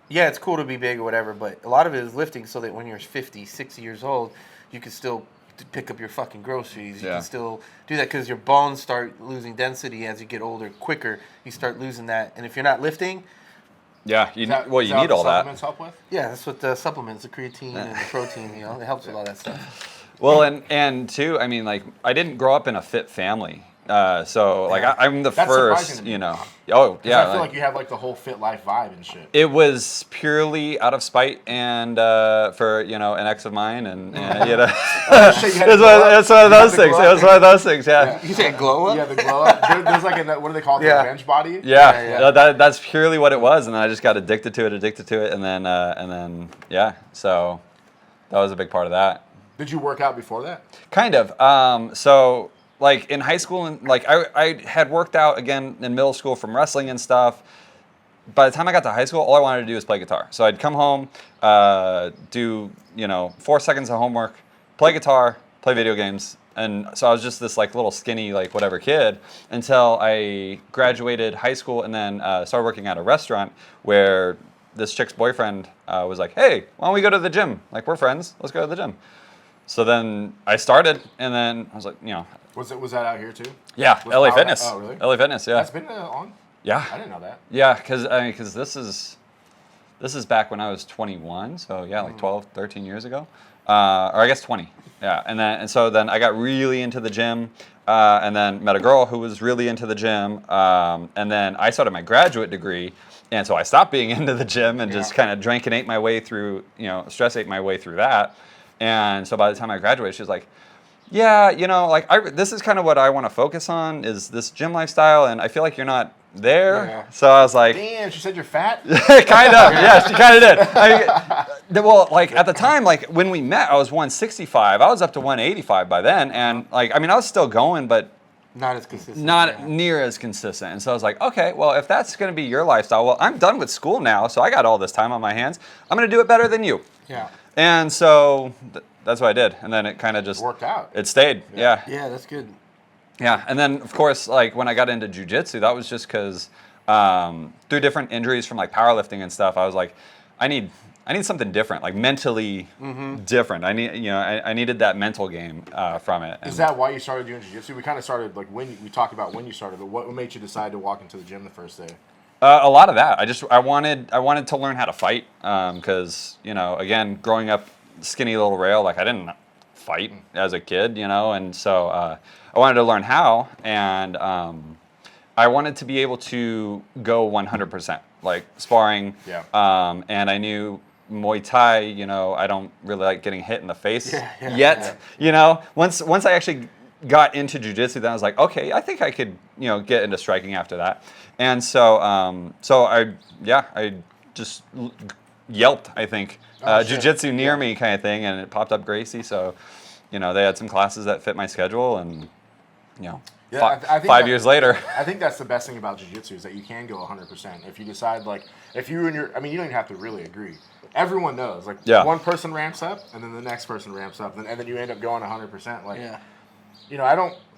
yeah, it's cool to be big or whatever, but a lot of it is lifting so that when you're 50, 60 years old, you can still pick up your fucking groceries. You can still do that because your bones start losing density as you get older quicker. You start losing that. And if you're not lifting... Yeah, you need all that. Supplements help with? Yeah, that's what the supplements, the creatine and the protein, it helps with all that stuff. Well, and too, I mean, like, I didn't grow up in a fit family. So, like, I'm the That's first, surprising to me. Oh, yeah. I feel like you have, like, the whole fit life vibe and shit. It was purely out of spite and for, an ex of mine. And it's one of those things. It was one of those things, yeah. You said glow up? Yeah, the glow up. There's like what do they call it? The revenge body? Yeah. That's purely what it was. And then I just got addicted to it. And then, so that was a big part of that. Did you work out before that? Kind of. So... Like in high school, and like I had worked out again in middle school from wrestling and stuff. By the time I got to high school, all I wanted to do was play guitar. So I'd come home, do 4 seconds of homework, play guitar, play video games, and so I was just this like little skinny like whatever kid until I graduated high school and then started working at a restaurant where this chick's boyfriend was like, "Hey, why don't we go to the gym? Like we're friends, let's go to the gym." So then I started, and then I was like, Was that out here too? Yeah, LA Fitness. Oh, really? LA Fitness, yeah. That's been on? Yeah. I didn't know that. Yeah, because this is back when I was 21, so yeah, like 12, 13 years ago. Or I guess 20. Yeah, and so then I got really into the gym, and then met a girl who was really into the gym, and then I started my graduate degree, and so I stopped being into the gym and just kind of drank and ate my way through, stress ate my way through that. And so by the time I graduated, she was like, yeah, this is kind of what I want to focus on is this gym lifestyle, and I feel like you're not there. Yeah. So I was like, damn, she said you're fat? Kind of, yeah, she kind of did. Well, like at the time, like when we met, I was 165. I was up to 185 by then, and like, I mean, I was still going, but not as consistent. Not near as consistent. And so I was like, okay, well, if that's going to be your lifestyle, well, I'm done with school now, so I got all this time on my hands. I'm going to do it better than you. Yeah. And so that's what I did. And then it kind of just worked out. It stayed. Yeah. Yeah, that's good. Yeah. And then, of course, like when I got into jiu-jitsu, that was just because through different injuries from like powerlifting and stuff, I was like, I need something different, like mentally different. I need, I needed that mental game from it. Is that why you started doing jiu-jitsu? We kind of started like when we talked about when you started, but what made you decide to walk into the gym the first day? A lot of that. I wanted to learn how to fight because again, growing up skinny little rail, like I didn't fight as a kid, and so I wanted to learn how, and I wanted to be able to go 100%, like sparring. Yeah. And I knew Muay Thai, I don't really like getting hit in the face yet. Yeah. Once I actually got into jiu-jitsu, then I was like, okay, I think I could, get into striking after that. And so, I just yelped, I think, jiu-jitsu near me kind of thing, and it popped up Gracie. So, they had some classes that fit my schedule, and, I think 5 years later. I think that's the best thing about jiu-jitsu is that you can go 100%. If you decide, like, if you and you don't even have to really agree. Everyone knows, like, one person ramps up, and then the next person ramps up, and then you end up going 100%. Like,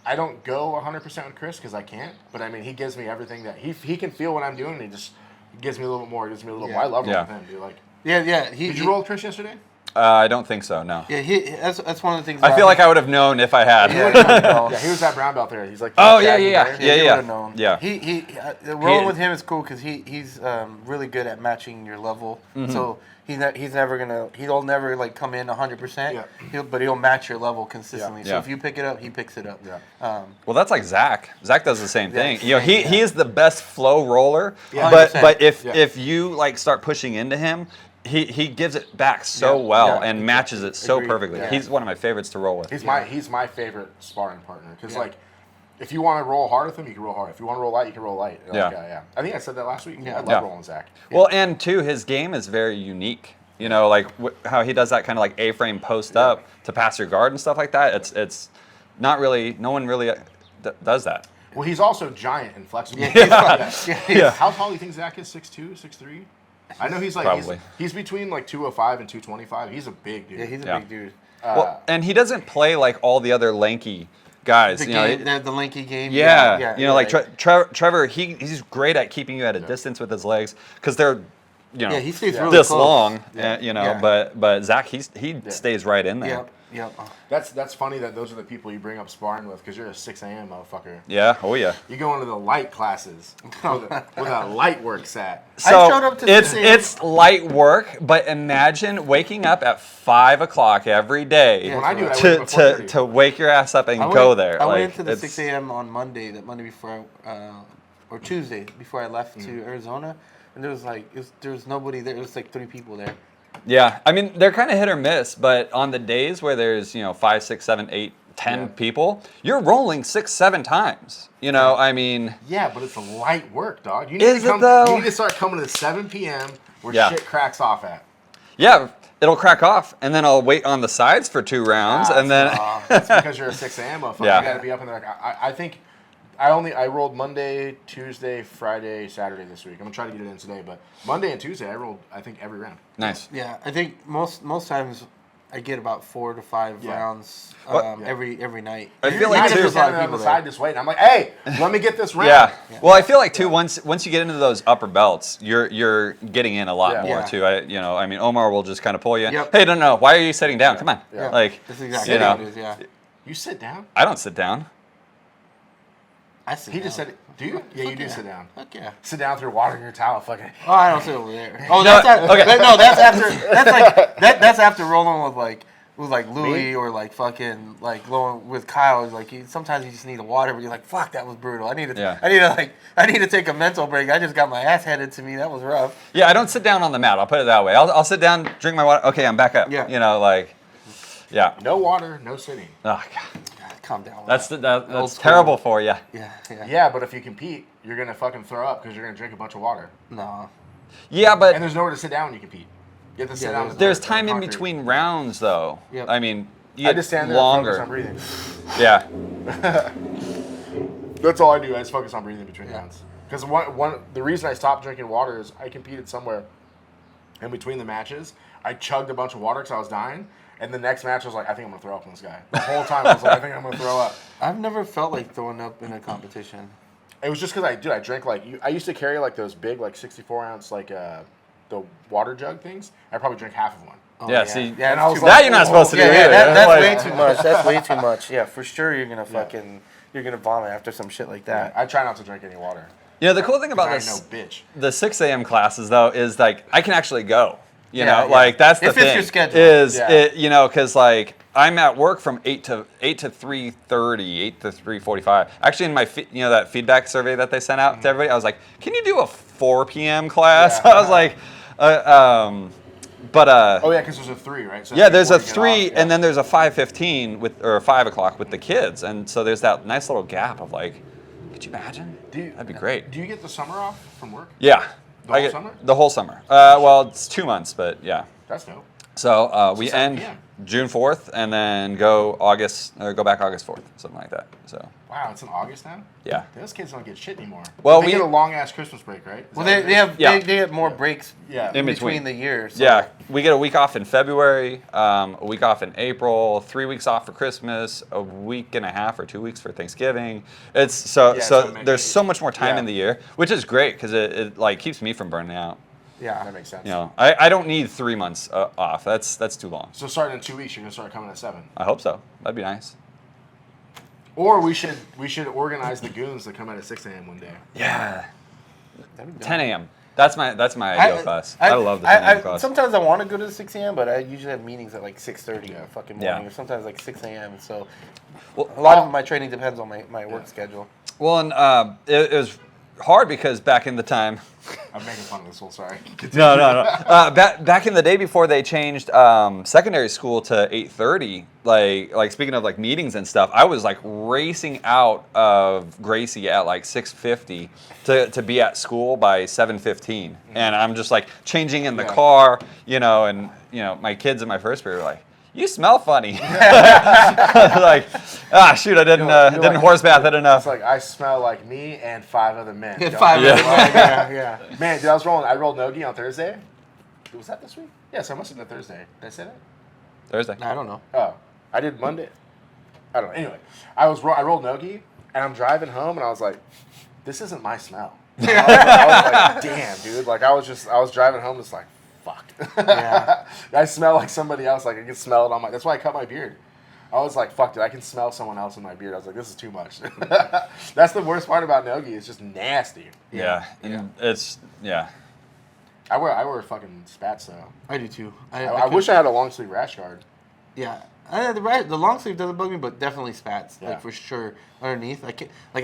I don't go 100% with Chris because I can't, but I mean, he gives me everything that he can feel what I'm doing, and he just gives me a little bit more, gives me a little more. I love rolling with him, dude. Like, did you roll with Chris yesterday? I don't think so, no. Yeah, that's one of the things. I feel like I would have known if I had. Yeah, he was that brown belt there. He's like, oh yeah. Rolling with him is cool because he's really good at matching your level. Mm-hmm. So he'll never like come in 100%. Yeah. But he'll match your level consistently. Yeah. So if you pick it up, he picks it up. Yeah. Well, that's like Zach. Zach does the same thing. He is the best flow roller. Yeah. But if you like start pushing into him, he gives it back so well and matches it so Agreed. perfectly. Yeah. He's one of my favorites to roll with. He's my favorite sparring partner because like if you want to roll hard with him, you can roll hard. If you want to roll light, you can roll light. Like, I think I said that last week. I love rolling Zach. Well, and too, his game is very unique. You know, like how he does that kind of like A-frame post up to pass your guard and stuff like that. It's not really. No one really does that. Well, he's also giant and flexible. Yeah. How tall do you think Zach is? 6'2", 6'3"? I know he's like Probably. he's between like 205 and 225. He's a big dude. Yeah, he's a big dude. Well, and he doesn't play like all the other lanky guys. The lanky game. Yeah. You know, like Trevor, he's great at keeping you at a distance with his legs because they're, you know, he stays really this close. long. You know, but Zach, he stays right in there. Yep. That's funny that those are the people you bring up sparring with because you're a 6 a.m. motherfucker. Yeah. Oh yeah. You go into the light classes with a light work set. So I showed up to it's light work, but imagine waking up at 5 o'clock every day When I do it, I wake up at 4:30. to wake your ass up and go there. I like, went into the 6 a.m. on Monday before or Tuesday before I left to Arizona, and there was nobody there. There was like 3 people there. Yeah, I mean they're kind of hit or miss, but on the days where there's 5, 6, 7, 8, 10 people, you're rolling 6, 7 times. You know, I mean. Yeah, but it's a light work, dog. You Is it though? You need to start coming to the 7 p.m. where shit cracks off at. Yeah, it'll crack off, and then I'll wait on the sides for 2 rounds, and then. That's because you're a 6 a.m. motherfucker. Yeah. You got to be up in there. I think I rolled Monday, Tuesday, Friday, Saturday this week. I'm gonna try to get it in today, but Monday and Tuesday I rolled I think every round. Nice. Yeah, I think most times I get about 4 to 5 rounds every night. I feel like You're too. just standing on the side just waiting. I'm like, hey, let me get this round. Yeah. Well, I feel like too once you get into those upper belts, you're getting in a lot more too. I mean, Omar will just kind of pull you. Yep. Hey, no, why are you sitting down? Come on. Yeah. Like, That's exactly what it is. Yeah. You sit down? I don't sit down. I sit He down. just said it. Do you? Yeah, you do sit down. Fuck yeah. Sit down through water in your towel, fucking. Oh, I don't sit over there. Oh, No, that's okay. No, that's after. That's like that's after rolling with Louis or like fucking like going with Kyle. Like sometimes you just need a water, but you're like, fuck, that was brutal. I need to take a mental break. I just got my ass handed to me. That was rough. Yeah, I don't sit down on the mat. I'll put it that way. I'll sit down, drink my water. Okay, I'm back up. Yeah. You know, like, yeah. No water, no sitting. Oh God. Calm down. That's Old school. terrible for you. Yeah. Yeah, but if you compete, you're gonna fucking throw up because you're gonna drink a bunch of water. No. Yeah, but And there's nowhere to sit down when you compete. You have to sit down. there's time in between rounds, though. Yep. I mean, you I get just stand there longer. and focus on breathing. Yeah. That's all I do. I just focus on breathing between rounds. Because the reason I stopped drinking water is I competed somewhere in between the matches. I chugged a bunch of water because I was dying. And the next match I was like, I think I'm going to throw up on this guy. The whole time I was like, I think I'm going to throw up. I've never felt like throwing up in a competition. It was just because I drank I used to carry like those big 64-ounce the water jug things. I probably drank half of one. Oh, Yeah, see, Yeah, And I was that you're not supposed to do either. That's Like- way too much. That's way too much. Yeah, for sure you're gonna you're gonna vomit after some shit like that. I try not to drink any water. You know, the cool thing about I this, ain't no bitch. the 6 a.m. classes though, is like I can actually go. You Yeah, know, yeah. like that's the It fits thing. your schedule. Is Yeah. it? You know, because like I'm at work from 8 to 3:30, 8 to 3:45. Actually, in my that feedback survey that they sent out to everybody, I was like, can you do a 4 p.m. class? Yeah. I was like, Oh yeah, because there's a 3, right? So yeah, there's a before you 3, get off, and then there's a 5:15 or 5 o'clock with the kids, and so there's that nice little gap of like, could you imagine? That'd be great. Do you get the summer off from work? Yeah. The whole summer? The whole summer. Well, it's 2 months, but yeah. That's dope. So we 7 end p.m. June 4th and then go back August 4th, something like that. So Wow, it's in August now? yeah. Those kids don't get shit anymore. Well, they we- get a long ass Christmas break, right? Is Well, that they what it is? have they have more breaks In between between. the years. So. Yeah, we get a week off in February, a week off in April, 3 weeks off for Christmas, a week and a half or 2 weeks for Thanksgiving. It's so there's so much more time in the year, which is great because it like keeps me from burning out. Yeah, That makes sense. You know, I don't need 3 months off. That's too long. So starting in 2 weeks, you're gonna start coming at 7. I hope so. That'd be nice. Or we should organize the goons to come out at 6 a.m. one day. Yeah. That'd be dope. 10 a.m. That's my ideal class. I love the 10 a.m. class. Sometimes I want to go to 6 a.m., but I usually have meetings at like 6:30 in the fucking morning, Yeah. or sometimes like 6 a.m. So Well, a lot of my training depends on my work schedule. Well, and it was hard because back in the time. I'm making fun of this one. Sorry. No. Back in the day before they changed secondary school to 8:30, like speaking of like meetings and stuff, I was like racing out of Gracie at like 6:50 to be at school by 7:15, and I'm just like changing in the car, and my kids in my first period were like, "You smell funny." Like, shoot, I didn't didn't horse bath it enough. It's like I smell like me and 5 other men. Yeah, 5 other men. Yeah. Man, dude, I rolled Nogi on Thursday. Was that this week? Yes, I must have done Thursday. Did I say that? Thursday. I don't know. Oh, I did Monday. I don't know. Anyway, I rolled Nogi, and I'm driving home, and I was like, this isn't my smell. I was like, damn, dude. Like, I was driving home, just like, fuck. Yeah. I smell like somebody else. Like, I can smell it on that's why I cut my beard. I was like, fuck, dude, I can smell someone else in my beard. I was like, this is too much. That's the worst part about Nogi. It's just nasty. Yeah. It's I wear fucking spats, though. I do too. I wish I had a long sleeve rash guard. Yeah. The long sleeve doesn't bug me, but definitely spats, Yeah. like for sure. Underneath, I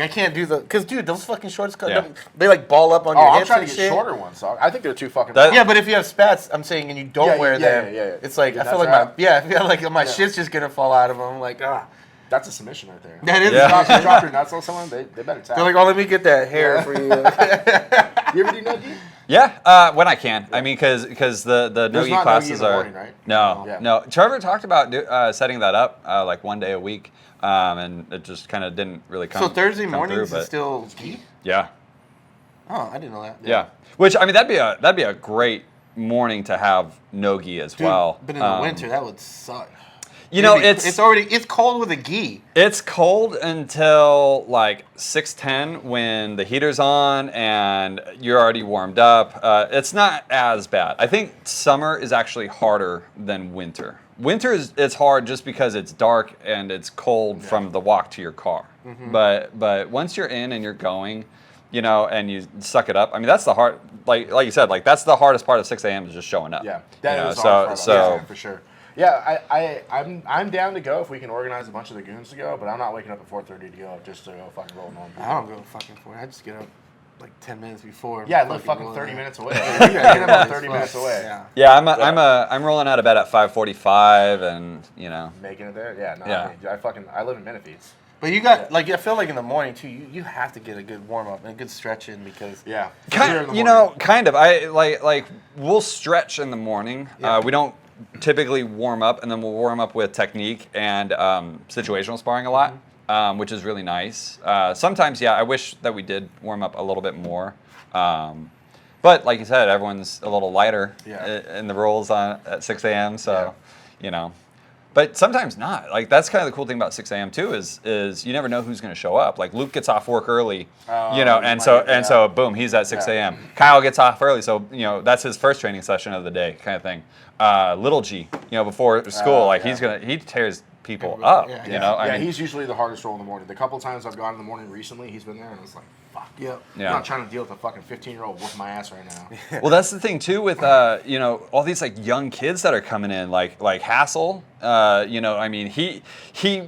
can't do because dude, those fucking shorts Yeah. they like ball up on Oh, your I'm hips trying and to get shit. shorter ones, so I think they're too fucking. Yeah, but if you have spats, I'm saying, and you don't wear them, yeah. it's like Dude, I feel that's like I feel like my shit's just gonna fall out of them. Like that's a submission right there. that is. Yeah. Drop your nuts on someone, they better tap. They're like, oh, let me get that hair for you. You ever do Nogi? Yeah, when I can. I mean, because the There's Nogi not classes Nogi in the are morning, right? no, Yeah. no. Trevor talked about setting that up like one day a week, and it just kind of didn't really come. So Thursday come mornings through, is but still ski? yeah, Oh, I didn't know that. yeah. Which I mean, that'd be a great morning to have Nogi as Dude, well. but in the winter, that would suck. It's cold with a gi. It's cold until like 6:10 when the heater's on and you're already warmed up. It's not as bad. I think summer is actually harder than winter. Winter it's hard just because it's dark and it's cold from the walk to your car. Mm-hmm. But once you're in and you're going, and you suck it up. I mean, that's the hard, like you said, like that's the hardest part of 6 a.m. is just showing up. Yeah, that is the so hard part so. about it, for sure. Yeah, I'm down to go if we can organize a bunch of the goons to go, but I'm not waking up at 4:30 to go just to go fucking roll normal. I don't go fucking for it. I just get up like 10 minutes before. Yeah, I live fucking roll 30 out. minutes away. I get about 30 minutes away. Yeah. Yeah, I'm rolling out of bed at 5:45, and Making it there? Yeah, no. Yeah. I live in Menifees. But you got I feel like in the morning too. You have to get a good warm up and a good stretch in because Yeah. Kind of. I like we'll stretch in the morning. Yeah. We don't typically warm up, and then we'll warm up with technique and situational sparring a lot, which is really nice. Sometimes, I wish that we did warm up a little bit more. But like you said, everyone's a little lighter in the rolls at 6 a.m. So, But sometimes not. Like that's kind of the cool thing about 6 a.m. too is you never know who's going to show up. Like Luke gets off work early, and so boom, he's at 6 a.m. Kyle gets off early, so that's his first training session of the day, kind of thing. Little G, before school, he tears people up. I mean, he's usually the hardest roll in the morning. The couple times I've gone in the morning recently, he's been there, and it's like, fuck. Yeah. I'm not trying to deal with a fucking 15-year-old whooping my ass right now. Well, that's the thing too with all these like young kids that are coming in, like Hassel. I mean, he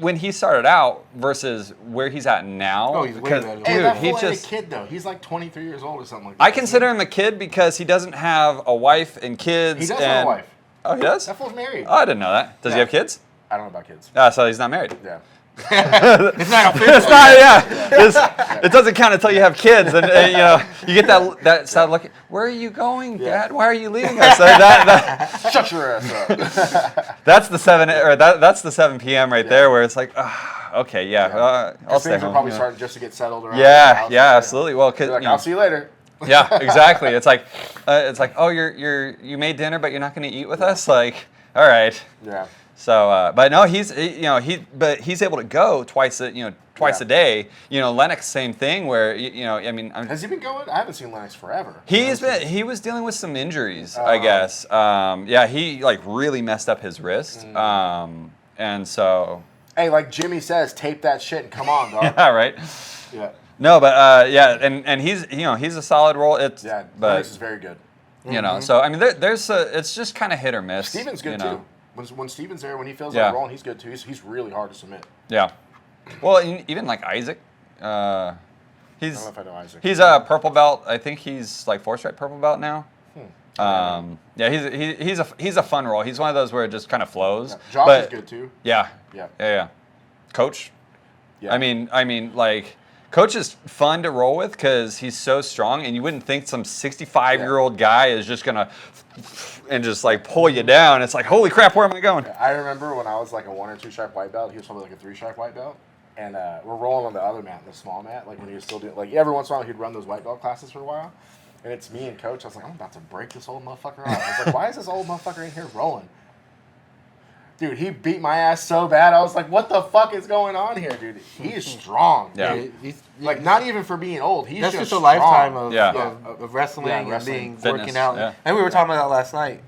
when he started out versus where he's at now. Oh, he's way better. Hey, that he's fool ain't just a kid though. He's like 23 years old or something like that. I consider him a kid because he doesn't have a wife and kids. He does have a wife. Oh, he does? That fool's married. Oh, I didn't know that. Does he have kids? I don't know about kids. So he's not married. Yeah. it's not official. It's not. It doesn't count until you have kids, and you get that sad look. Where are you going, Dad? Why are you leaving us? Shut your ass up. That's the 7 p.m. right there, where it's like, okay, I'll stay Things are home. probably starting just to get settled around. Yeah, absolutely. Well, You're like, I'll see you later. Yeah, exactly. It's like, oh, you made dinner, but you're not going to eat with us. Like, all right. Yeah. So, but no, he's able to go twice a day. Lennox, same thing. Where has he been going? I haven't seen Lennox forever. He was dealing with some injuries, I guess. He like really messed up his wrist, and so. Hey, like Jimmy says, tape that shit and come on, dog. Yeah, right. Yeah. No, but and he's he's a solid role. Lennox is very good. So I mean, it's just kind of hit or miss. Steven's good too. When Steven's there, when he feels like rolling, he's good too. He's really hard to submit. Yeah. Well, even like Isaac, I don't know if I know Isaac. He's a purple belt. I think he's like 4-stripe purple belt now. Yeah, he's a fun role. He's one of those where it just kind of flows. Yeah. Josh is good too. Yeah. Coach. Yeah. I mean, like, Coach is fun to roll with because he's so strong, and you wouldn't think some 65-year-old guy is just gonna and just like pull you down. It's like, holy crap, where am I going? Yeah, I remember when I was like a 1 or 2 stripe white belt. He was probably like a 3-stripe white belt, and we're rolling on the other mat, the small mat. Like when he was still doing, like every once in a while he'd run those white belt classes for a while, and it's me and Coach. I was like, I'm about to break this old motherfucker off. I was like, why is this old motherfucker in here rolling? Dude, he beat my ass so bad. I was like, what the fuck is going on here, dude? He is strong. Yeah. He's Like, not even for being old. He's that's just a strong. lifetime of wrestling, Yeah, and wrestling. being Fitness, working out. yeah. And we were talking about that last night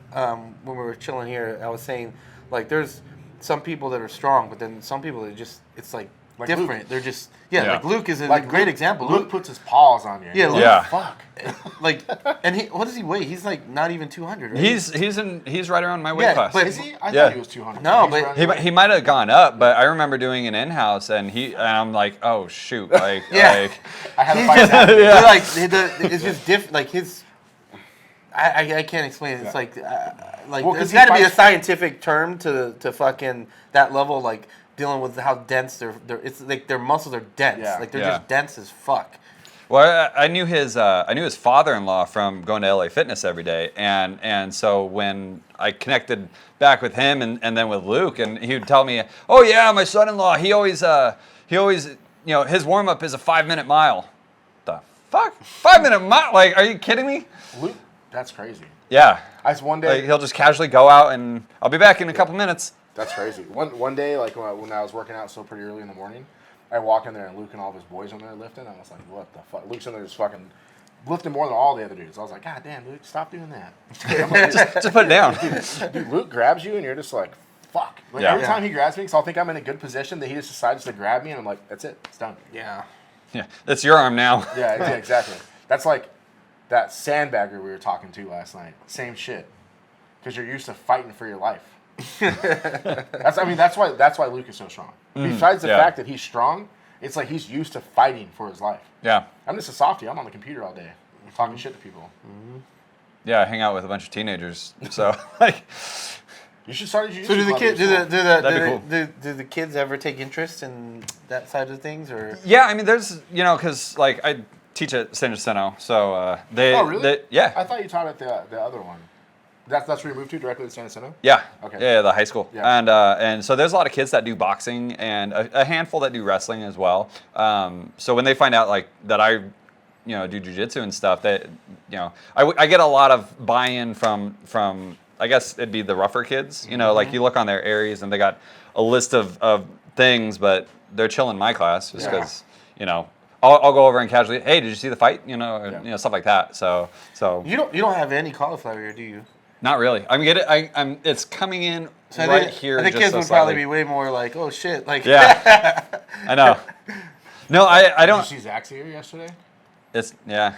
when we were chilling here. I was saying, like, there's some people that are strong, but then some people that just, it's like different. Luke. They're just, Yeah. like Luke is a Like great Luke, example. Luke puts his paws on you. Yeah, You're Luke- Yeah. Fuck. like, and what does he weigh? He's like not even 200, right? He's right around my weight Yeah, class. but- Is he? I Yeah. thought he was 200. No, He's but- running He might have gone up, but I remember doing an in-house, and I'm like, oh shoot, like, Yeah. like I had to He's fight just, that. Yeah. like it's just different. Like his, I can't explain it. It's like Well, 'cause there's he got to be a fights- scientific term to fucking that level, like dealing with how dense they're it's like their muscles are dense, Yeah. like they're Yeah. just dense as fuck. Well, I knew his father-in-law from going to LA Fitness every day, and so when I connected back with him and then with Luke, and he would tell me, oh yeah, my son-in-law, he always his warm-up is a 5-minute mile. The fuck, 5-minute mile? Like, are you kidding me? Luke, that's crazy. Yeah. One day. Like, he'll just casually go out and I'll be back in a couple minutes. That's crazy. One day, like when I was working out so pretty early in the morning, I walk in there and Luke and all of his boys in there lifting. I was like, what the fuck? Luke's in there just fucking lifting more than all the other dudes. I was like, God damn, Luke, stop doing that. Just put it down. Dude, Luke grabs you and you're just like, fuck. Like Yeah. every time he grabs me, so I'll think I'm in a good position that he just decides to grab me and I'm like, that's it, it's done. Yeah. Yeah, it's your arm now. Yeah, exactly. That's like that sandbagger we were talking to last night. Same shit. Because you're used to fighting for your life. That's why Luke is so strong. Besides the fact that he's strong, it's like he's used to fighting for his life. Yeah. I'm just a softie. I'm on the computer all day, talking shit to people. Yeah, I hang out with a bunch of teenagers. So, like, You should start a jiu-jitsu So do the club kids at school. That'd be do the kids ever take interest in that side of things or? yeah, I mean, there's, because, like, I teach at San Jacinto, so they... Oh, really? Yeah. I thought you taught at the other one. That's where you moved to, directly to San Jacinto? Yeah. Okay. Yeah, the high school. Yeah. And so there's a lot of kids that do boxing and a handful that do wrestling as well. So when they find out like that I, do jiu-jitsu and stuff, that I get a lot of buy-in from I guess it'd be the rougher kids. Like you look on their areas and they got a list of things, but they're chilling my class just because I'll go over and casually, hey, did you see the fight? Stuff like that. So You don't have any cauliflower here, do you? not really. It's coming in So right here. I think just kids so would probably slightly. be way more like, oh shit, like Yeah, I know. No, I don't. Did you see Zach's here yesterday? It's yeah.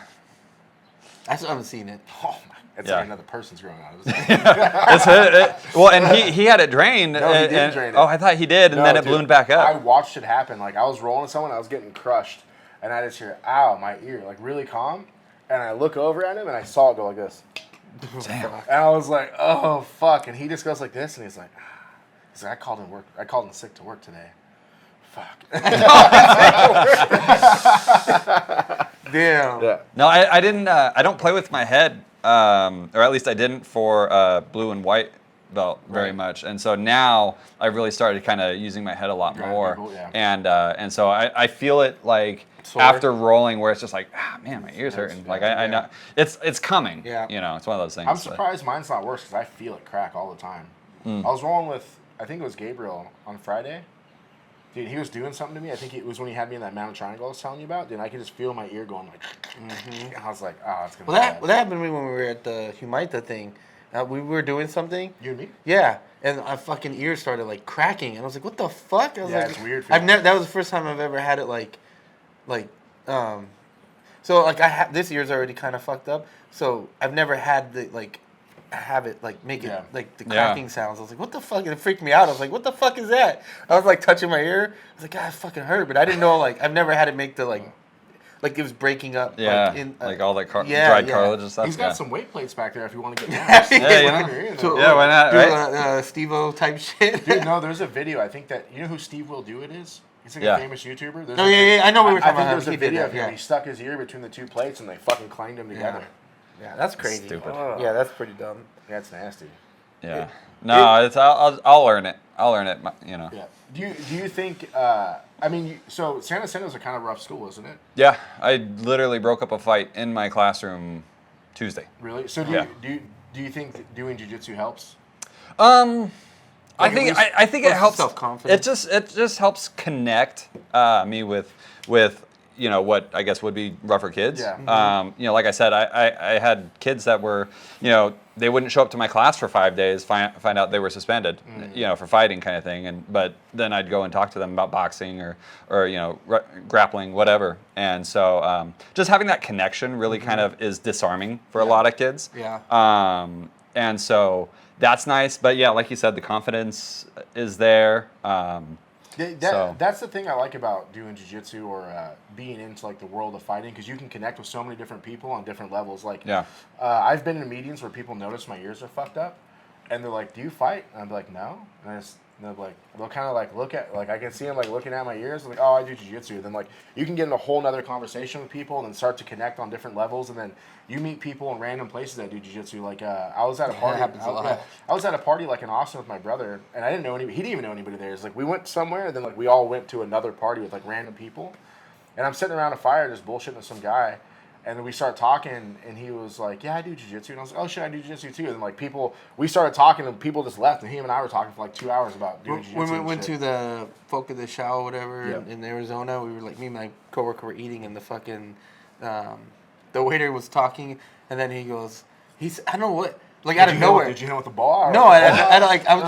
I still haven't seen it. Oh my! It's Yeah. like another person's growing out. It was Well, and he had it drained. No, he didn't and- drain it. Oh, I thought he did, and No, then it dude, ballooned back I up. watched it happen. Like I was rolling someone, I was getting crushed, and I just hear, "Ow, my ear!" Like really calm, and I look over at him, and I saw it go like this, Damn. and I was like, "Oh fuck!" And he just goes like this, and he's like, "I called in work. I called in sick to work today." Fuck. Damn. Yeah. No, I didn't. I don't play with my head, or at least I didn't for blue and white belt very Right. much. And so now I've really started kind of using my head a lot Right, more. people, yeah. And so I feel it like Sore? after rolling where it's just like, man, my ear's hurting. Like I yeah. know it's coming. Yeah. It's one of those things. I'm but- surprised mine's not worse because I feel it crack all the time. I was rolling with, I think it was Gabriel on Friday. Dude, he was doing something to me. I think it was when he had me in that mountain triangle I was telling you about. Dude, I could just feel my ear going like, and I was like, oh, it's gonna Well, be bad. that happened to me when we were at the Humaita thing. We were doing something. You and me? Yeah, and my fucking ears started like cracking, and I was like, "What the fuck?" I was Yeah, like, it's weird I've feeling. never. That was the first time I've ever had it So like this ear's already kind of fucked up. So I've never had the have it make it Yeah. like the Yeah. cracking sounds. I was like, "What the fuck?" And it freaked me out. I was like, "What the fuck is that?" I was like touching my ear. I was like, "God, it fucking hurt," but I didn't know I've never had it make the like it was breaking up. Yeah, like, in, like all that yeah, dried yeah. cartilage and stuff. He's got yeah. some weight plates back there if you want to get nasty. Yeah, why not, do right? Steve-O type shit. Dude, no, there's a video. I think that, you know who Steve Will Do It is? He's like a famous YouTuber. There's I know what we're talking about. I think there's a He did video that, of him. yeah. He stuck his ear between the two plates and they fucking clanged him together. Yeah, that's crazy. Stupid. Yeah, that's pretty dumb. Yeah, it's nasty. Yeah. No, it's I'll learn it. I'll learn it. You know. Yeah. Do you think? I mean, so San Jacinto's a kind of rough school, isn't it? Yeah, I literally broke up a fight in my classroom Tuesday. Really? So do you think that doing jiu-jitsu helps? I think it helps. Self-confidence. It just helps connect me with you know what I guess would be rougher kids. Yeah. You know, like I said, I had kids that were, you know, they wouldn't show up to my class for 5 days, find out they were suspended, you know, for fighting kind of thing, but then I'd go and talk to them about boxing or you know grappling, whatever. And so just having that connection really kind of is disarming for a lot of kids. Yeah. And so that's nice, but yeah, like you said, the confidence is there. That's the thing I like about doing jiu-jitsu or being into like the world of fighting, because you can connect with so many different people on different levels. Like, I've been in meetings where people notice my ears are fucked up, and they're like, "Do you fight?" And I'm like, "No." And they'll kind of like look at, like I can see them like looking at my ears, like, "Oh, I do jiu-jitsu." Then like you can get in a whole nother conversation with people and then start to connect on different levels, and then you meet people in random places that do jiu-jitsu. Like I was at a party. I was at a party like in Austin with my brother, and I didn't know anybody. He didn't even know anybody there. It's like we went somewhere, and then like we all went to another party with like random people, and I'm sitting around a fire just bullshitting with some guy. And then we started talking, and he was like, "Yeah, I do jiu-jitsu." And I was like, "Oh, shit, I do jiu-jitsu too." And then, like, we started talking, and people just left, and him and I were talking for like 2 hours about doing jiu-jitsu. When we went to the Folk of the Shao or whatever Yep. in Arizona, we were like, me and my coworker were eating, and the fucking, the waiter was talking, and then he goes, I don't know what, like out of nowhere. Did you know what the bar? No,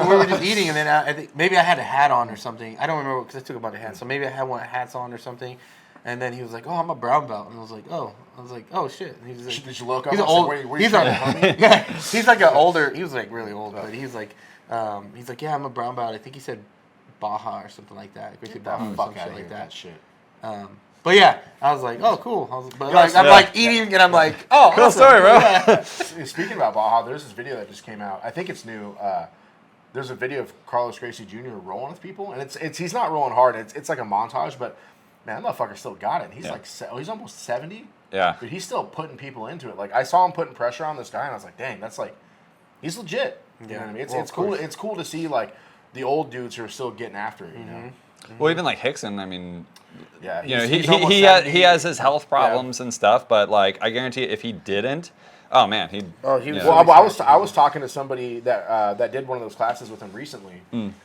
we were just eating, and then I think maybe I had a hat on or something. I don't remember because I took a bunch of hats, so maybe I had one hats on or something. And then he was like, "Oh, I'm a brown belt," and I was like, "Oh shit." And he was like, "Did you look up?" He's old. He's like an older. He was like really old, but he's like, "Yeah, I'm a brown belt." I think he said Baja or something like that. Get the fuck out of here with that shit. But yeah, I was like, "Oh, cool." I'm like eating, and I'm like, "Oh, cool awesome. story, bro." Yeah. Speaking about Baja, there's this video that just came out. I think it's new. There's a video of Carlos Gracie Jr. rolling with people, and he's not rolling hard. It's like a montage, but. Man, that motherfucker still got it. He's he's almost 70. Yeah. But he's still putting people into it. Like I saw him putting pressure on this guy, and I was like, dang, that's like, he's legit. You know what I mean? It's cool. It's cool to see like the old dudes who are still getting after it. You know. Mm-hmm. Well, even like Hickson, I mean. Yeah. You know, he has his health problems and stuff, but like I guarantee if he didn't, oh man, he'd. Oh, he was. Well, I was talking to somebody that did one of those classes with him recently,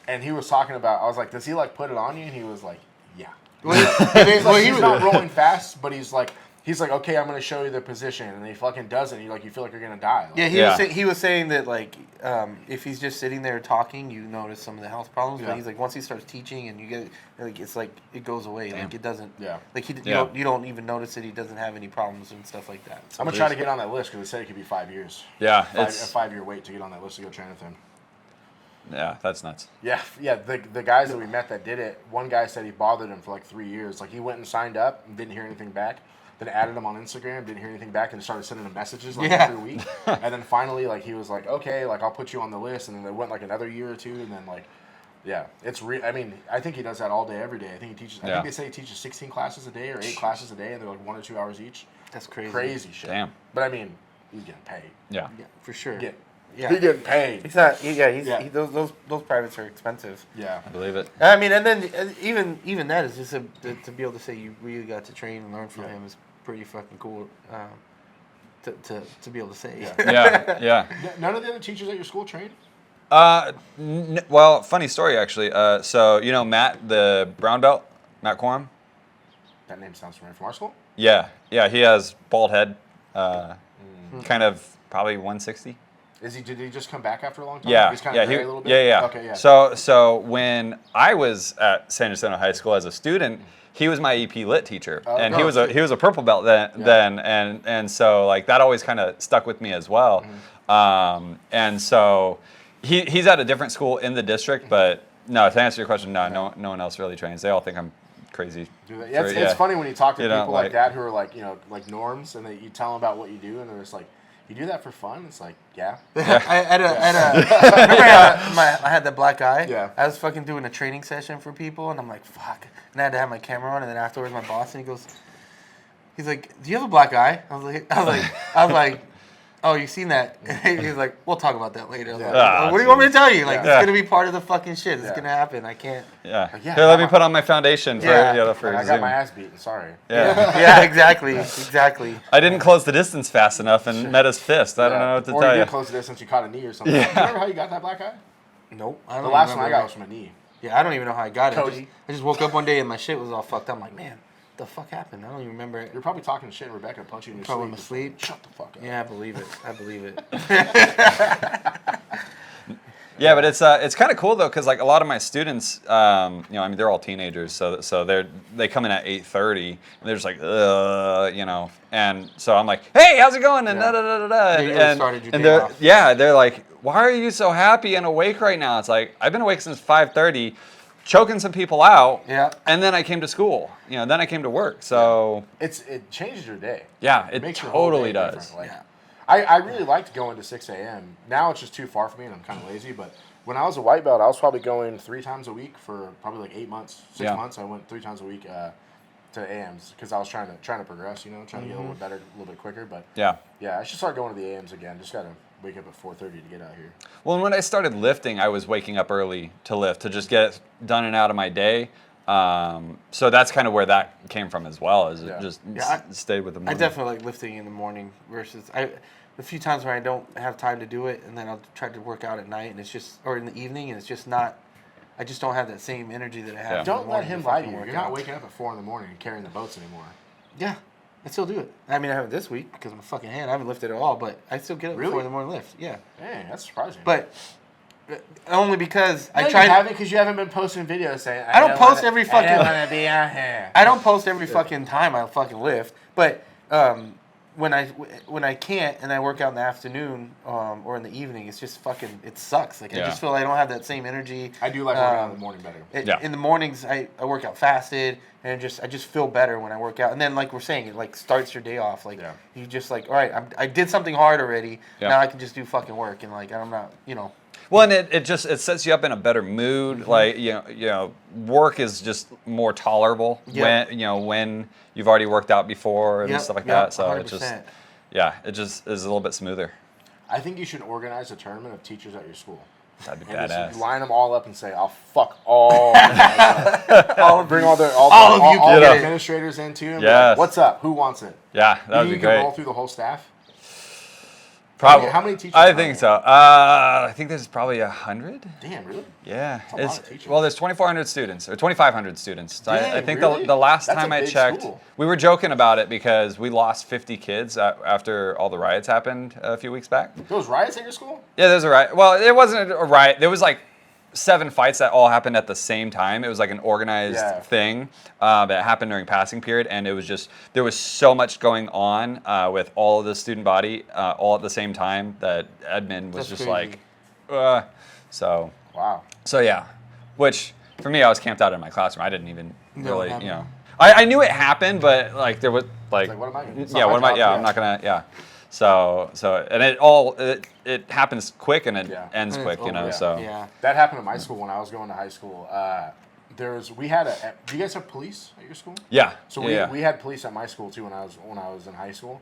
and he was talking about. I was like, does he like put it on you? And he was like, yeah. He's not rolling fast, but he's like, okay, I'm gonna show you the position, and he fucking does it. And you feel like you're gonna die. Like, he was saying that like if he's just sitting there talking, you notice some of the health problems. But he's like, once he starts teaching, and you get like it's like it goes away. Damn. Like it doesn't. Yeah. Like you don't even notice that he doesn't have any problems and stuff like that. So I'm gonna try to get on that list because they said it could be 5 years. Yeah, a 5-year wait to get on that list to go train with him. Yeah, that's nuts. Yeah. The guys that we met that did it, one guy said he bothered him for like 3 years. Like he went and signed up and didn't hear anything back. Then added him on Instagram, didn't hear anything back, and started sending him messages like every week. And then finally, like he was like, okay, like I'll put you on the list. And then they went like another year or two, and then like, yeah, it's I mean, I think he does that all day, every day. I think he teaches. I think they say he teaches 16 classes a day or 8 classes a day, and they're like 1 or 2 hours each. That's crazy. Crazy shit. Damn. But I mean, he's getting paid. Yeah. Yeah, for sure. He's getting paid. He's not. Yeah, those privates are expensive. Yeah, I believe it. I mean, and then even that is just to be able to say you really got to train and learn from him is pretty fucking cool. To be able to say. Yeah. None of the other teachers at your school trained? Well, funny story actually. So you know Matt, the brown belt, Matt Quorum. That name sounds familiar. From our school? Yeah. He has bald head, kind of probably 160. Did he just come back after a long time? Yeah, He's kind of gray a little bit? Yeah. Okay, yeah. So when I was at San Jacinto High School as a student, he was my EP Lit teacher, and he was a purple belt then, and so like that always kind of stuck with me as well. And so he's at a different school in the district, but no, to answer your question, no one else really trains. They all think I'm crazy. Do that. Yeah, it's funny when you talk to people like that who are like, like norms, and you tell them about what you do, and they're just like, you do that for fun? It's like, yeah. Remember I had that black guy? Yeah. I was fucking doing a training session for people, and I'm like, fuck. And I had to have my camera on, and then afterwards my boss, and he's like, do you have a black eye? I was like, oh, you seen that? And he's like, we'll talk about that later. I was like, what do you want me to tell you? Like, it's going to be part of the fucking shit. It's going to happen. I can't. Yeah. Here, let me put on my foundation for I Zoom. got my ass beaten. Sorry. Yeah. Yeah, exactly. I didn't close the distance fast enough and met his fist. I don't know what to tell you. Or you did close the distance, you caught a knee or something. Yeah. Do you remember how you got that black eye? Nope. The last one I got was from a knee. Yeah, I don't even know how I got it. Cody. I just woke up one day and my shit was all fucked up. I'm like, man, what the fuck happened? I don't even remember it. You're probably talking shit and Rebecca punched you in your Probably sleep. in my sleep. Shut the fuck up. Yeah, I believe it. Yeah, but it's kind of cool though, because like a lot of my students, I mean, they're all teenagers, so they come in at 8:30 and they're just like, and so I'm like, hey, how's it going? And they're like, why are you so happy and awake right now? It's like, I've been awake since 5:30, choking some people out, and then I came to school, then I came to work, so it changes your day. Yeah, it makes totally does. Like, I really liked going to 6 a.m. Now it's just too far for me and I'm kind of lazy. But when I was a white belt, I was probably going 3 times a week for probably like 8 months, 6 months. I went 3 times a week to AMs because I was trying to progress, trying to get a little bit better, a little bit quicker. But yeah, I should start going to the AMs again. Just gotta wake up at 4:30 to get out here. Well, when I started lifting, I was waking up early to lift to just get it done and out of my day. So that's kind of where that came from as well. Is it just stayed with the morning. I definitely like lifting in the morning versus a few times where I don't have time to do it, and then I'll try to work out at night, and it's just, or in the evening, and it's just not. I just don't have that same energy that I have. In Don't the morning let him lie to you. You're not waking up at 4 a.m. and carrying the boats anymore. Yeah, I still do it. I mean, I haven't this week because I'm a fucking hand. I haven't lifted at all, but I still get up at 4 a.m. lift. Yeah. Hey, that's surprising. But only because I tried. You haven't because you haven't been posting videos saying. I don't post every fucking. I don't want to be out here. I don't post every fucking time I fucking lift, but when I can't and I work out in the afternoon or in the evening, it's just fucking, it sucks. Like I just feel I don't have that same energy. I do like working out in the morning better. In the mornings, I work out fasted, and I just feel better when I work out. And then like we're saying, it like starts your day off. Like you just like, all right, I did something hard already. Now I can just do fucking work, and like I'm not, Well, and it sets you up in a better mood. Like work is just more tolerable when you've already worked out before and stuff like that. So 100%. it just is a little bit smoother. I think you should organize a tournament of teachers at your school. That'd be and badass. Just line them all up and say, "I'll fuck all." Bring all the administrators in too. And like, what's up? Who wants it? Yeah, that would be great. You can roll through the whole staff. Probably. How many teachers? I think so. I think there's probably 100. Damn, really? Yeah. That's a lot of teachers. Well, there's 2,400 students or 2,500 students. So Damn, I think really? the last That's time a I big checked, school. we were joking about it because we lost 50 kids after all the riots happened a few weeks back. There was riots at your school? Yeah, there's a riot. Well, it wasn't a riot. There was like 7 fights that all happened at the same time. It was like an organized thing that happened during passing period, and it was just there was so much going on with all of the student body all at the same time that admin was just crazy. like, so Wow. So yeah, which for me I was camped out in my classroom. I didn't even really happened. I knew it happened, but like there was like what am I gonna do? I'm not gonna So and it happens quick and it ends quick, So that happened at my school when I was going to high school. Do you guys have police at your school? Yeah. So we had police at my school too when I was in high school.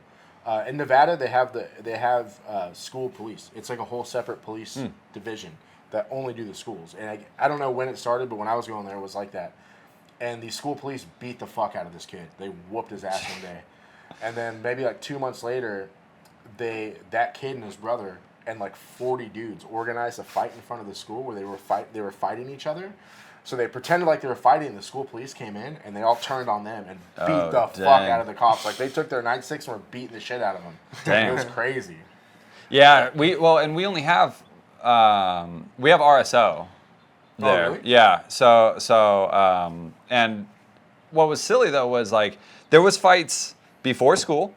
In Nevada, they have school police. It's like a whole separate police division that only do the schools. And I don't know when it started, but when I was going there, it was like that. And the school police beat the fuck out of this kid. They whooped his ass one day. And then maybe like 2 months later, that kid and his brother and like 40 dudes organized a fight in front of the school where they were fighting each other. So they pretended like they were fighting, and the school police came in, and they all turned on them and beat the fuck out of the cops. Like, they took their nightsticks and were beating the shit out of them. Damn. It was crazy. Yeah, we only have RSO there. Oh, really? Yeah. So and what was silly though was like there was fights before school,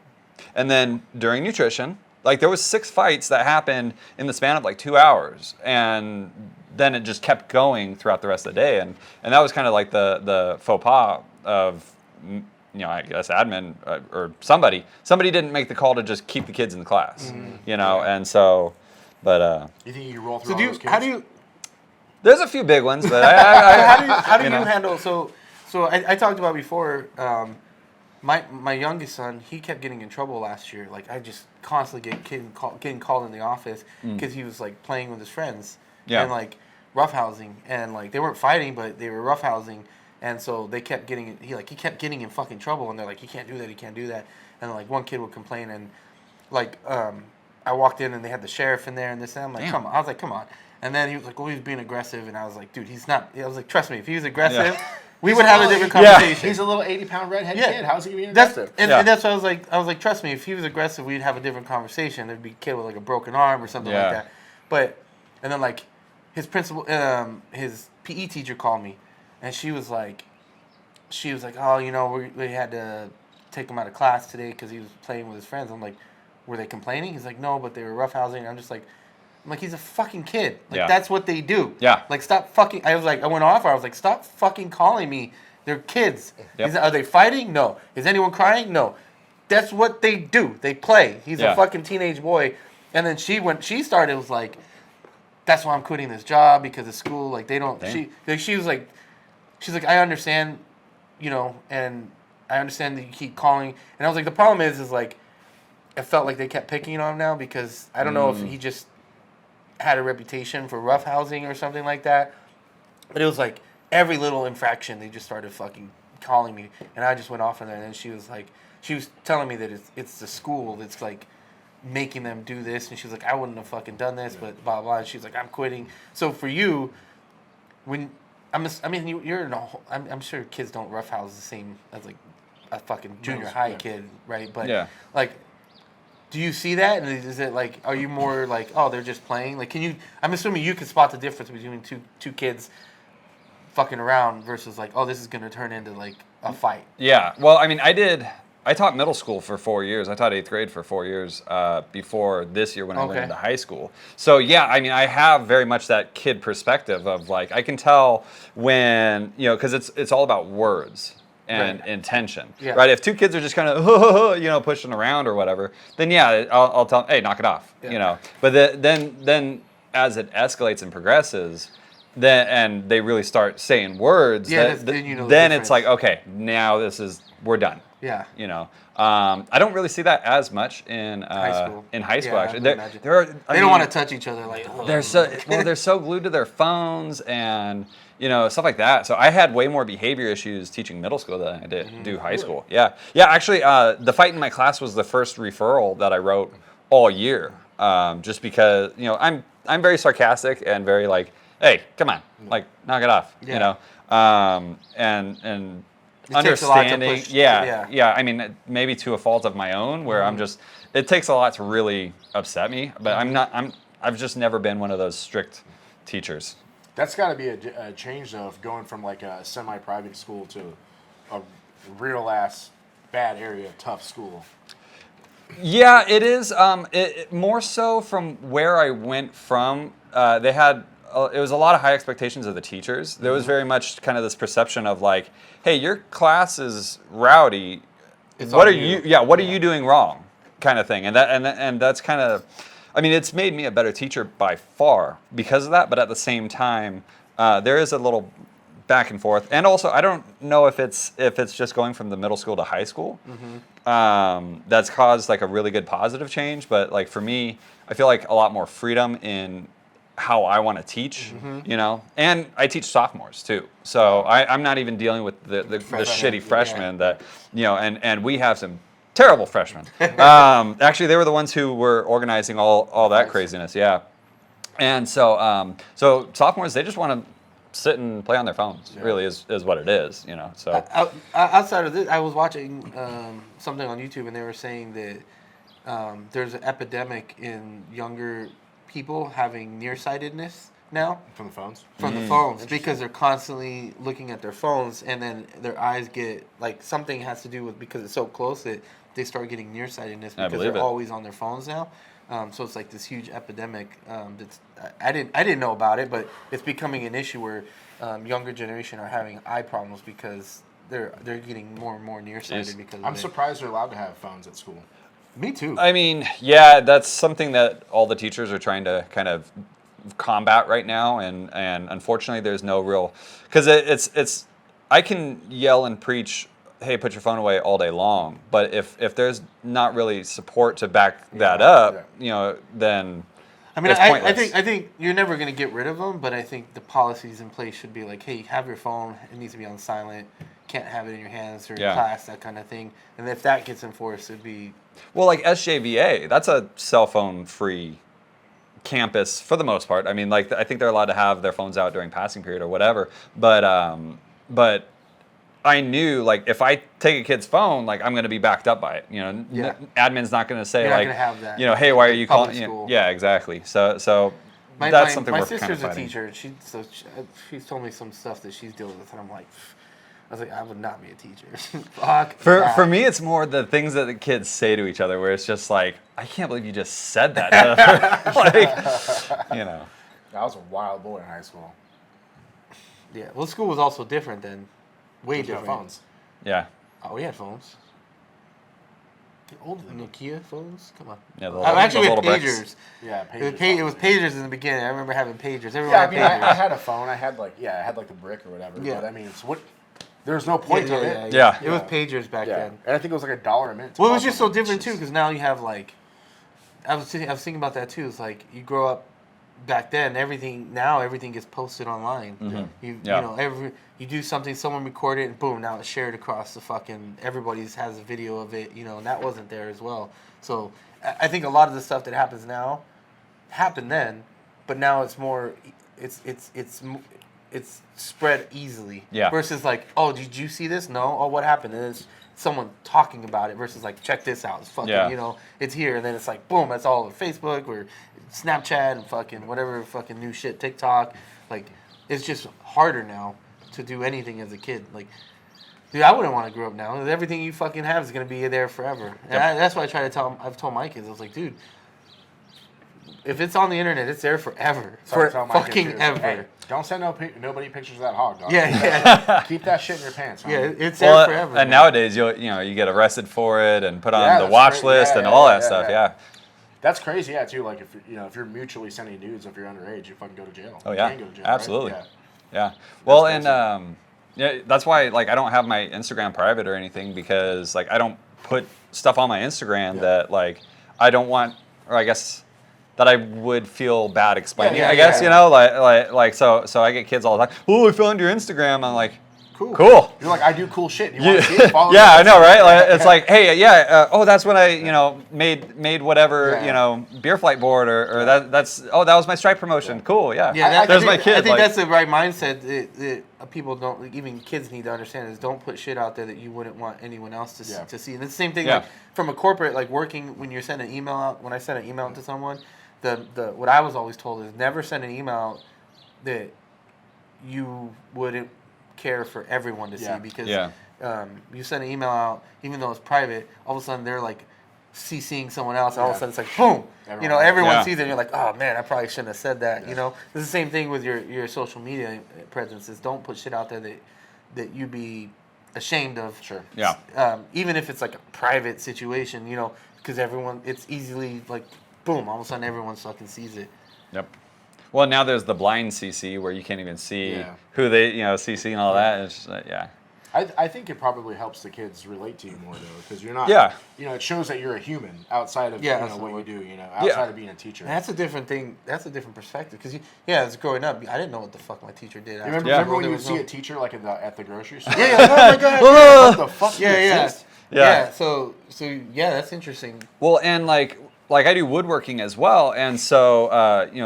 and then during nutrition. Like there was 6 fights that happened in the span of like 2 hours, and then it just kept going throughout the rest of the day, and that was kind of like the faux pas I guess admin or somebody didn't make the call to just keep the kids in the class, and so, but. You think you roll through So all those kids? how do you? There's a few big ones, but How do you handle? So I talked about before. My youngest son, he kept getting in trouble last year. Like I just constantly getting called in the office because he was like playing with his friends and like roughhousing, and like they weren't fighting, but they were roughhousing. And so they kept getting he kept getting in fucking trouble, and they're like, he can't do that, and like one kid would complain, and like I walked in and they had the sheriff in there and this and I'm like, come on. I was like, come on. And then he was like, well, he's being aggressive, and I was like, dude, he's not. I was like, trust me, if he was aggressive, we would have a different conversation. He's a little 80-pound redhead kid. How's he being aggressive? And that's what I was like, trust me, if he was aggressive, we'd have a different conversation. There'd be a kid with like a broken arm or something like that. But and then like his principal, his PE teacher called me. And she was like, oh, we had to take him out of class today because he was playing with his friends. I'm like, were they complaining? He's like, no, but they were roughhousing. And I'm like, he's a fucking kid. Like, that's what they do. Yeah. Like, stop fucking. I went off. I was like, stop fucking calling me. They're kids. Yep. Are they fighting? No. Is anyone crying? No. That's what they do. They play. He's a fucking teenage boy. And then when she started, it was like, that's why I'm quitting this job because of school. Like, they don't. She was like. She's like, I understand, and I understand that you keep calling. And I was like, the problem is like, it felt like they kept picking on him now because I don't know if he just had a reputation for roughhousing or something like that. But it was like every little infraction, they just started fucking calling me. And I just went off on that. And then she was telling me that it's the school that's like making them do this. And she was like, I wouldn't have fucking done this, but blah, blah. And she's like, I'm quitting. So for you, you're in I'm sure kids don't roughhouse the same as like a fucking junior high kid, right? But like, do you see that? And is it like, are you more like, oh, they're just playing? Like, I'm assuming you can spot the difference between two kids fucking around versus like, oh, this is gonna turn into like a fight. Yeah. Well, I mean, I taught middle school for 4 years. I taught 8th grade for 4 years before this year when I went into high school. So yeah, I mean, I have very much that kid perspective of like, I can tell when, because it's all about words and intention, right? If two kids are just kind of, pushing around or whatever, then I'll tell them, hey, knock it off, But then as it escalates and progresses, and they really start saying words, then it's like, okay, now we're done. Yeah. I don't really see that as much in high school. Actually, they don't want to touch each other. Like they're so glued to their phones and stuff like that. So I had way more behavior issues teaching middle school than I did do high school. Yeah. Actually, the fight in my class was the first referral that I wrote all year. Just because I'm very sarcastic and very like, hey, come on, like knock it off. And understanding, I mean, maybe to a fault of my own, where it takes a lot to really upset me, but I've just never been one of those strict teachers. That's got to be a change of going from like a semi-private school to a real ass bad area, tough school. Yeah, it is. It more so from where I went from. It was a lot of high expectations of the teachers. There was very much kind of this perception of like, hey, your class is rowdy. What are you doing wrong? Kind of thing. And that's kind of, I mean, it's made me a better teacher by far because of that. But at the same time, there is a little back and forth. And also, I don't know if it's just going from the middle school to high school. That's caused like a really good positive change. But like for me, I feel like a lot more freedom in how I want to teach, and I teach sophomores too. So I'm not even dealing with the shitty freshmen that, and we have some terrible freshmen. Actually, they were the ones who were organizing all that craziness. Yeah. And so sophomores, they just want to sit and play on their phones, really is what it is, so. Outside of this, I was watching something on YouTube and they were saying that there's an epidemic in younger people having nearsightedness now from the phones. From the phones because they're constantly looking at their phones and then their eyes get like something has to do with because it's so close that they start getting nearsightedness because they're always on their phones now. So it's like this huge epidemic. That's I didn't know about it, but it's becoming an issue where younger generation are having eye problems because they're getting more and more nearsighted because of I'm it. surprised they're allowed to have phones at school. Me too. I mean, yeah, that's something that all the teachers are trying to kind of combat right now, and unfortunately, there's no real because it's I can yell and preach, hey, put your phone away all day long, but if there's not really support to back that up, then I mean, it's I pointless. think you're never gonna get rid of them, but I think the policies in place should be like, hey, have your phone. It needs to be on silent. Can't have it in your hands or in class, that kind of thing. And if that gets enforced, it'd be Well, like SJVA, that's a cell phone free campus for the most part. I mean, like I think they're allowed to have their phones out during passing period or whatever. But I knew like if I take a kid's phone, like I'm going to be backed up by it. Admin's not going to say You're not like, gonna have that. hey, why are you Public calling? school. Yeah, exactly. So my that's something my we're sister's kind of a fighting. teacher. She's told me some stuff that she's dealing with, and I'm like, I was like, I would not be a teacher. Fuck. For me, it's more the things that the kids say to each other, where it's just like, I can't believe you just said that to her. Like, I was a wild boy in high school. Yeah. Well, school was also different then. Way Did you have different. phones? Yeah. Oh, we had phones. Older than Nokia phones? Come on. Yeah, Actually, we the had little pagers. bricks. Yeah, It was pagers in the beginning. I remember having pagers. Everyone Yeah, I had mean, pagers. I had a phone. I had like the brick or whatever. Yeah. But I mean, so what? There's no point to it. Yeah. It was pagers back Yeah. then. And I think it was like $1 a minute. Well, it was just so different too, because now you have like, I was thinking about that too. It's like you grow up back then. Everything gets posted online. Mm-hmm. You do something, someone record it, and boom, now it's shared across the fucking. Everybody's has a video of it. And that wasn't there as well. So I think a lot of the stuff that happens now happened then, but now it's more. It's spread easily. Yeah. Versus like, oh, did you see this? No. Oh, what happened? And it's someone talking about it versus like, check this out. It's fucking, it's here. And then it's like, boom, that's all over Facebook or Snapchat and fucking whatever fucking new shit, TikTok. Like, it's just harder now to do anything as a kid. Like, dude, I wouldn't want to grow up now. Everything you fucking have is going to be there forever. And that's why I try to tell them. I've told my kids, I was like, dude, if it's on the internet, it's there forever. For fucking ever. Hey, don't send nobody pictures of that hog, dog. Yeah. Keep that shit in your pants. Huh? Yeah, it's there forever. And man. nowadays, you get arrested for it and put on the watch list and all that stuff. Yeah. That's crazy, too. Like if you're mutually sending nudes, if you're underage, you fucking go to jail. Oh yeah, you can go to jail, absolutely. Right? Yeah. Well, and that's why like I don't have my Instagram private or anything, because like I don't put stuff on my Instagram that like I don't want, or I guess that I would feel bad explaining. I guess so I get kids all the time. Oh, I found your Instagram. I'm like, cool. You're like, I do cool shit. You want to see it? Follow me. I know, right? Like, it's like, hey, that's when I, made whatever, beer flight board or that was my Stripe promotion. Cool, yeah. Yeah, there's my kid. I think that's the right mindset that people don't, even kids need to understand, is don't put shit out there that you wouldn't want anyone else to see. And it's the same thing like from a corporate, like working, when you're sending an email out, when I send an email to someone, the what I was always told is never send an email out that you wouldn't care for everyone to see, because you send an email out, even though it's private, all of a sudden they're like CCing someone else, and all of a sudden it's like boom, everyone sees it, and you're like, oh man, I probably shouldn't have said that. It's the same thing with your social media presence, is don't put shit out there that you be ashamed of. Sure. Yeah. Even if it's like a private situation, because everyone, it's easily like boom, all of a sudden everyone fucking sees it. Yep. Well, now there's the blind CC where you can't even see who they, CC and all that. It's just, I think it probably helps the kids relate to you more, though, because you're not. It shows that you're a human outside of what you do. Outside of being a teacher. And that's a different thing. That's a different perspective. Because as growing up, I didn't know what the fuck my teacher did. Remember when you would see a teacher like at the grocery store? Yeah. Oh my god. What the fuck? Yeah. So that's interesting. Well, and like I do woodworking as well, and so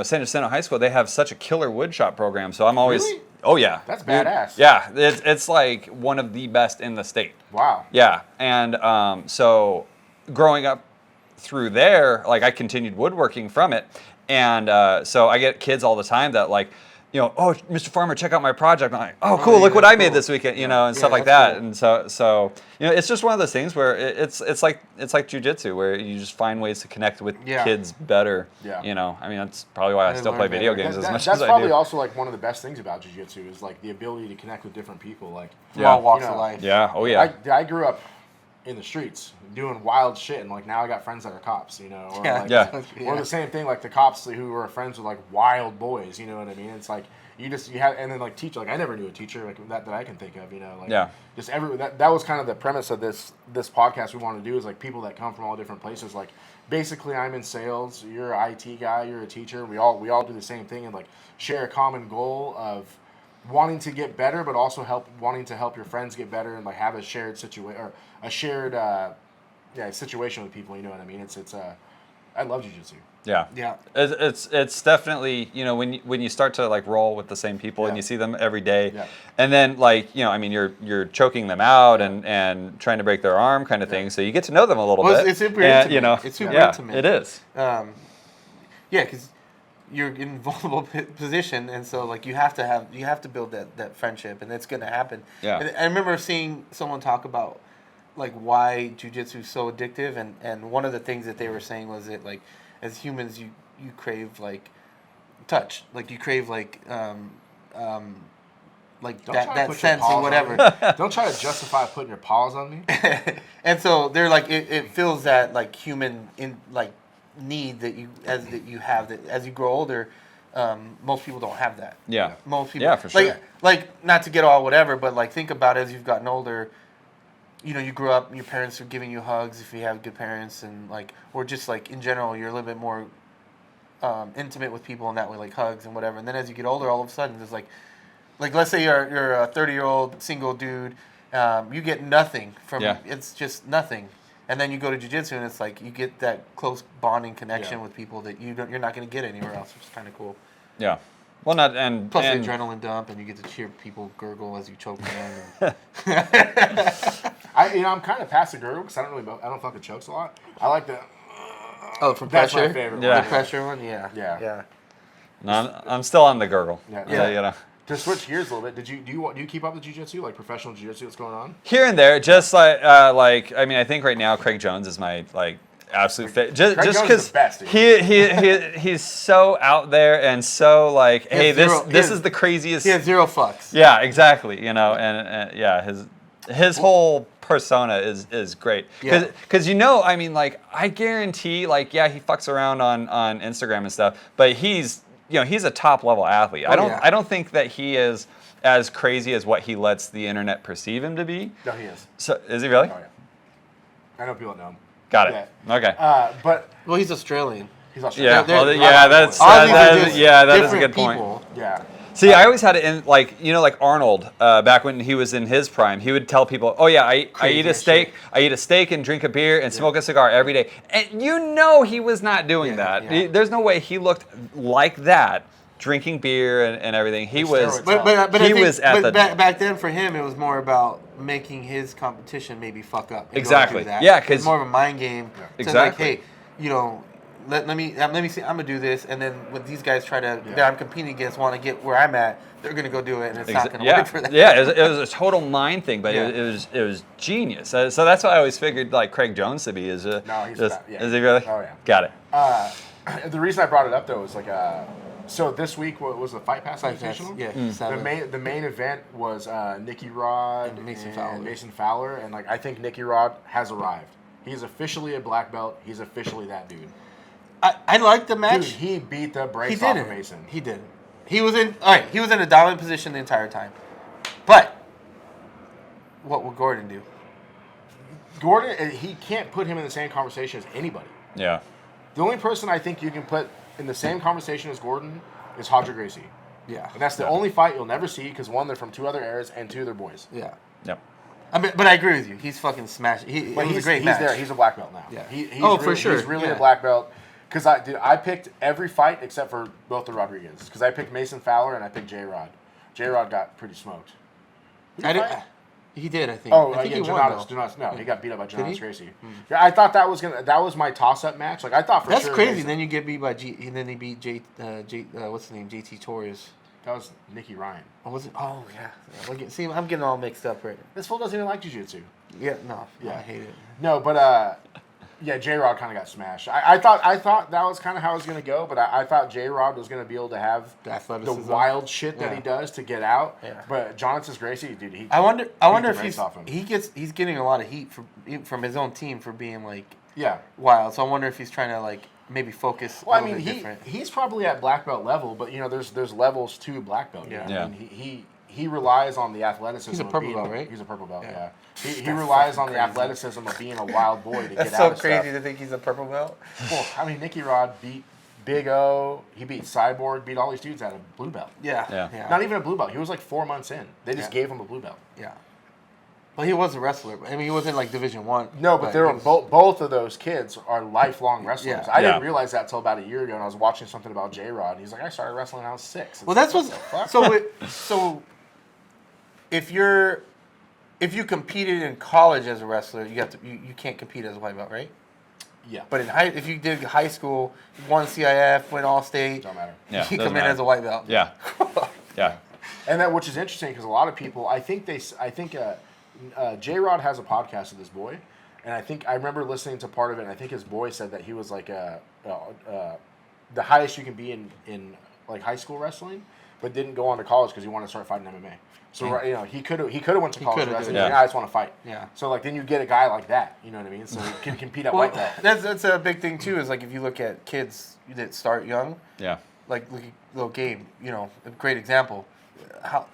San Jacinto High School, they have such a killer wood shop program. So I'm always. Really? Oh yeah, that's badass. Yeah, it's like one of the best in the state. Wow. Yeah, and so growing up through there, like I continued woodworking from it, and so I get kids all the time that like oh, Mr. Farmer, check out my project. I'm like, oh, cool, look what I made this weekend, and stuff like that. Cool. And so it's just one of those things where it's like jiu-jitsu, where you just find ways to connect with kids better. Yeah. I mean, that's probably why I still play video games as much as I do. That's probably also like one of the best things about jiu-jitsu is like the ability to connect with different people, like from all walks of life. Yeah. Oh yeah. I grew up in the streets doing wild shit, and like now I got friends that are cops, or or the same thing, like the cops who were friends with like wild boys, you know what I mean? It's like you have, and then like teacher, like I never knew a teacher like that I can think of, just that was kind of the premise of this podcast we want to do, is like people that come from all different places. Like basically I'm in sales, you're an IT guy, you're a teacher, we all do the same thing and like share a common goal of wanting to get better, but also wanting to help your friends get better, and like have a shared situation or a shared situation with people. You know what I mean? I love jiu-jitsu. Yeah. It's definitely when you start to like roll with the same people and you see them every day, and then like I mean you're choking them out and trying to break their arm kind of thing, so you get to know them a little bit. It's super intimate. It's super intimate. It is. Because you're in a vulnerable position, and so like you have to build that friendship, and it's gonna happen. Yeah. And I remember seeing someone talk about like why jiu-jitsu is so addictive, and one of the things that they were saying was that like as humans you crave like touch, like you crave like that sense or whatever. Don't try to justify putting your paws on me. And so they're like it feels that like human need that you have that as you grow older. Most people don't have that. Yeah. Most people. Yeah, for sure. Like not to get all whatever, but like think about it, as you've gotten older. You grew up, your parents are giving you hugs if you have good parents, and like, or just like in general, you're a little bit more intimate with people in that way, like hugs and whatever. And then as you get older, all of a sudden, there's like let's say you're a 30-year-old single dude, you get nothing from it's just nothing. And then you go to jiu-jitsu, and it's like you get that close bonding connection with people that you're not going to get anywhere else, which is kind of cool. Yeah. Well, plus the adrenaline dump, and you get to cheer people gurgle as you choke them. I'm kind of past the gurgle because I don't fucking chokes a lot. I like the. From that's pressure. My favorite. The pressure one, yeah. No, I'm still on the gurgle. Yeah. To switch gears a little bit, do you keep up with jiu-jitsu, like professional jiu-jitsu that's going on? Here and there, just like I mean, I think right now Craig Jones is my absolute fit. Just because he's so out there and so like, hey, this is the craziest. He has zero fucks. Yeah, exactly. And his whole persona is great. Because I mean, like I guarantee, like he fucks around on Instagram and stuff, but he's a top level athlete. I don't think that he is as crazy as what he lets the internet perceive him to be. No, he is. So is he really? Oh yeah. I know people that know him. Got it. Yeah. Okay. Well, he's Australian. He's Australian. That is a good point. Yeah. See, I always had it in like Arnold back when he was in his prime. He would tell people, "Oh yeah, I eat a steak. I eat a steak and drink a beer and smoke a cigar every day." And he was not doing that. Yeah. There's no way he looked like that, drinking beer and everything. He was. But back then for him it was more about making his competition maybe fuck up. Exactly. That. Yeah, because it's more of a mind game. Yeah. Exactly. Like, hey, let me see. I'm gonna do this, and then when these guys that I'm competing against want to get where I'm at, they're gonna go do it, and it's not gonna work for them. Yeah, it was a total mind thing, but it was genius. So that's what I always figured like Craig Jones to be is no, he's is he really? Oh yeah, got it. The reason I brought it up though is like so this week what was the Fight Pass Invitational? Yeah, the main event was Nicky Rod and Mason Fowler, and like I think Nicky Rod has arrived. He's officially a black belt. He's officially that dude. I liked the match. Dude, he beat the brakes off of Mason. He didn't. He was in a dominant position the entire time. But what would Gordon do? Gordon, he can't put him in the same conversation as anybody. Yeah. The only person I think you can put in the same conversation as Gordon is Hodger Gracie. Yeah. And that's the only fight you'll never see because one, they're from two other eras, and two, they're boys. Yeah. Yep. I mean, but I agree with you. He's fucking smashed. He's a great match. There. He's a black belt now. Yeah. He's for sure. He's really a black belt. Because I picked every fight except for both the Rodriguez. Because I picked Mason Fowler and I picked J-Rod. J-Rod got pretty smoked. He did, I think. Oh, I think he won. No, he got beat up by Jonas Gracie. Yeah, I thought that was my toss-up match. Like I thought for that's sure. crazy. Then you get beat by and then they beat what's his name, JT Torres. That was Nicky Ryan. Oh, was it? Oh, yeah. See, I'm getting all mixed up right now. This fool doesn't even like jiu-jitsu. Yeah, no. Yeah. I hate it. No, but yeah, J-Rod kind of got smashed. I thought that was kind of how it was going to go, but I thought J-Rod was going to be able to have the wild shit that he does to get out. Yeah. But Jonathan Gracie, dude, I wonder if he's getting a lot of heat from his own team for being like wild. So I wonder if he's trying to like maybe focus. Well, I mean, he's probably at black belt level, but you know, there's levels to black belt. Yeah. I mean, he relies on the athleticism. He's a purple belt, right? He's a purple belt. Yeah. He relies on the athleticism of being a wild boy to get out of stuff. That's so crazy stuff. to think he's a purple belt. Well, I mean, Nicky Rod beat Big O. He beat Cyborg. Beat all these dudes out of blue belt. Yeah. Not even a blue belt. He was like 4 months in. They just gave him a blue belt. Yeah. Well, he was a wrestler. I mean, he wasn't like Division I. No, but they're both of those kids are lifelong wrestlers. Yeah. I didn't realize that till about a year ago, and I was watching something about J-Rod. And he's like, I started wrestling when I was 6. Well, that's what's so. If you competed in college as a wrestler, you can't compete as a white belt, right? Yeah. But if you did high school, won CIF, went all state, don't matter. Yeah, you come in as a white belt. Yeah. Yeah. And that, which is interesting, because a lot of people, I think J-Rod has a podcast with his boy, and I remember listening to part of it, and I think his boy said that he was like the highest you can be in like high school wrestling, but didn't go on to college because he wanted to start fighting MMA. So you know, he could have went to college wrestling. Yeah. Like, I just want to fight. Yeah. So like then you get a guy like that. You know what I mean? So he can compete at white belt. That's a big thing too. Is like if you look at kids that start young. Yeah. Like look at little Gabe. You know, a great example.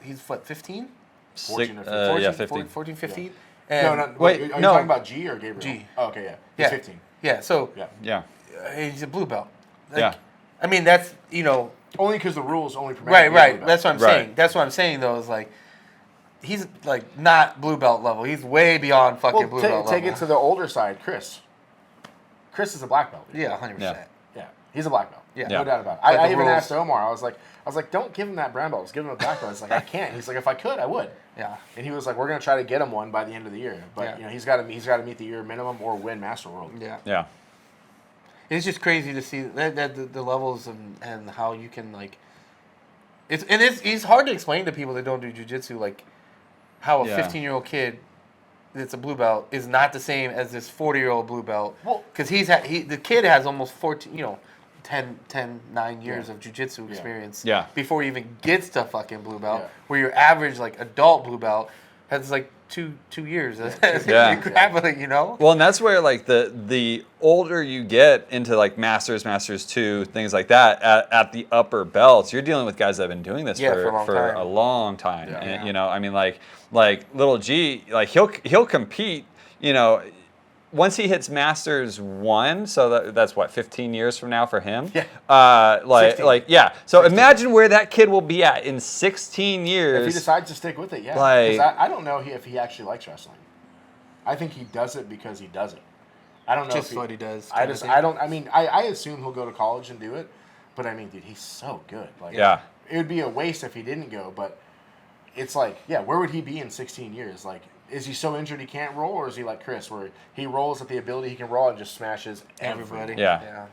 He's what 15? 14 or 15. 14, Yeah, 15. 14, 15. Yeah. And Wait, are you talking about G or Gabriel? G. Oh, okay, yeah. He's 15. Yeah. So Yeah. He's a blue belt. Like, Yeah. I mean that's only because the rules only permit. Right. That's what I'm saying. Right. That's what I'm saying though. Is like. He's like not blue belt level. He's way beyond fucking blue belt level. Take it to the older side, Chris. Chris is a black belt. Dude. Yeah, 100%. Yeah, he's a black belt. Yeah. No doubt about it. But I the even rules- asked Omar. I was like, don't give him that brown belt. Just give him a black belt. He's like, I can't. He's like, if I could, I would. Yeah. And he was like, we're gonna try to get him one by the end of the year. But Yeah. he's got to meet the year minimum or win Master World. Yeah. Yeah. It's just crazy to see that the levels and how you can like. It's hard to explain to people that don't do jiu-jitsu like. How a 15-year-old kid that's a blue belt is not the same as this 40-year-old blue belt. Because the kid has almost 14, 9 years of jiu-jitsu experience before he even gets to fucking blue belt. Yeah. Where your average like adult blue belt has like two years as grappling, Well, and that's where like the older you get into like Masters 2, things like that, at the upper belts, you're dealing with guys that have been doing this for a long time. Yeah. And, I mean like little G, like he'll compete, once he hits Masters 1, so that's what 15 years from now for him. Yeah. 16. So 16. Imagine where that kid will be at in 16 years. If he decides to stick with it, yeah. Because I don't know if he actually likes wrestling. I think he does it because he does it. I don't know just if what he does. I assume he'll go to college and do it, but I mean, dude, he's so good. Like, it would be a waste if he didn't go. But it's like, where would he be in 16 years? Like. Is he so injured he can't roll, or is he like Chris, where he rolls at the ability he can roll and just smashes everybody? Yeah.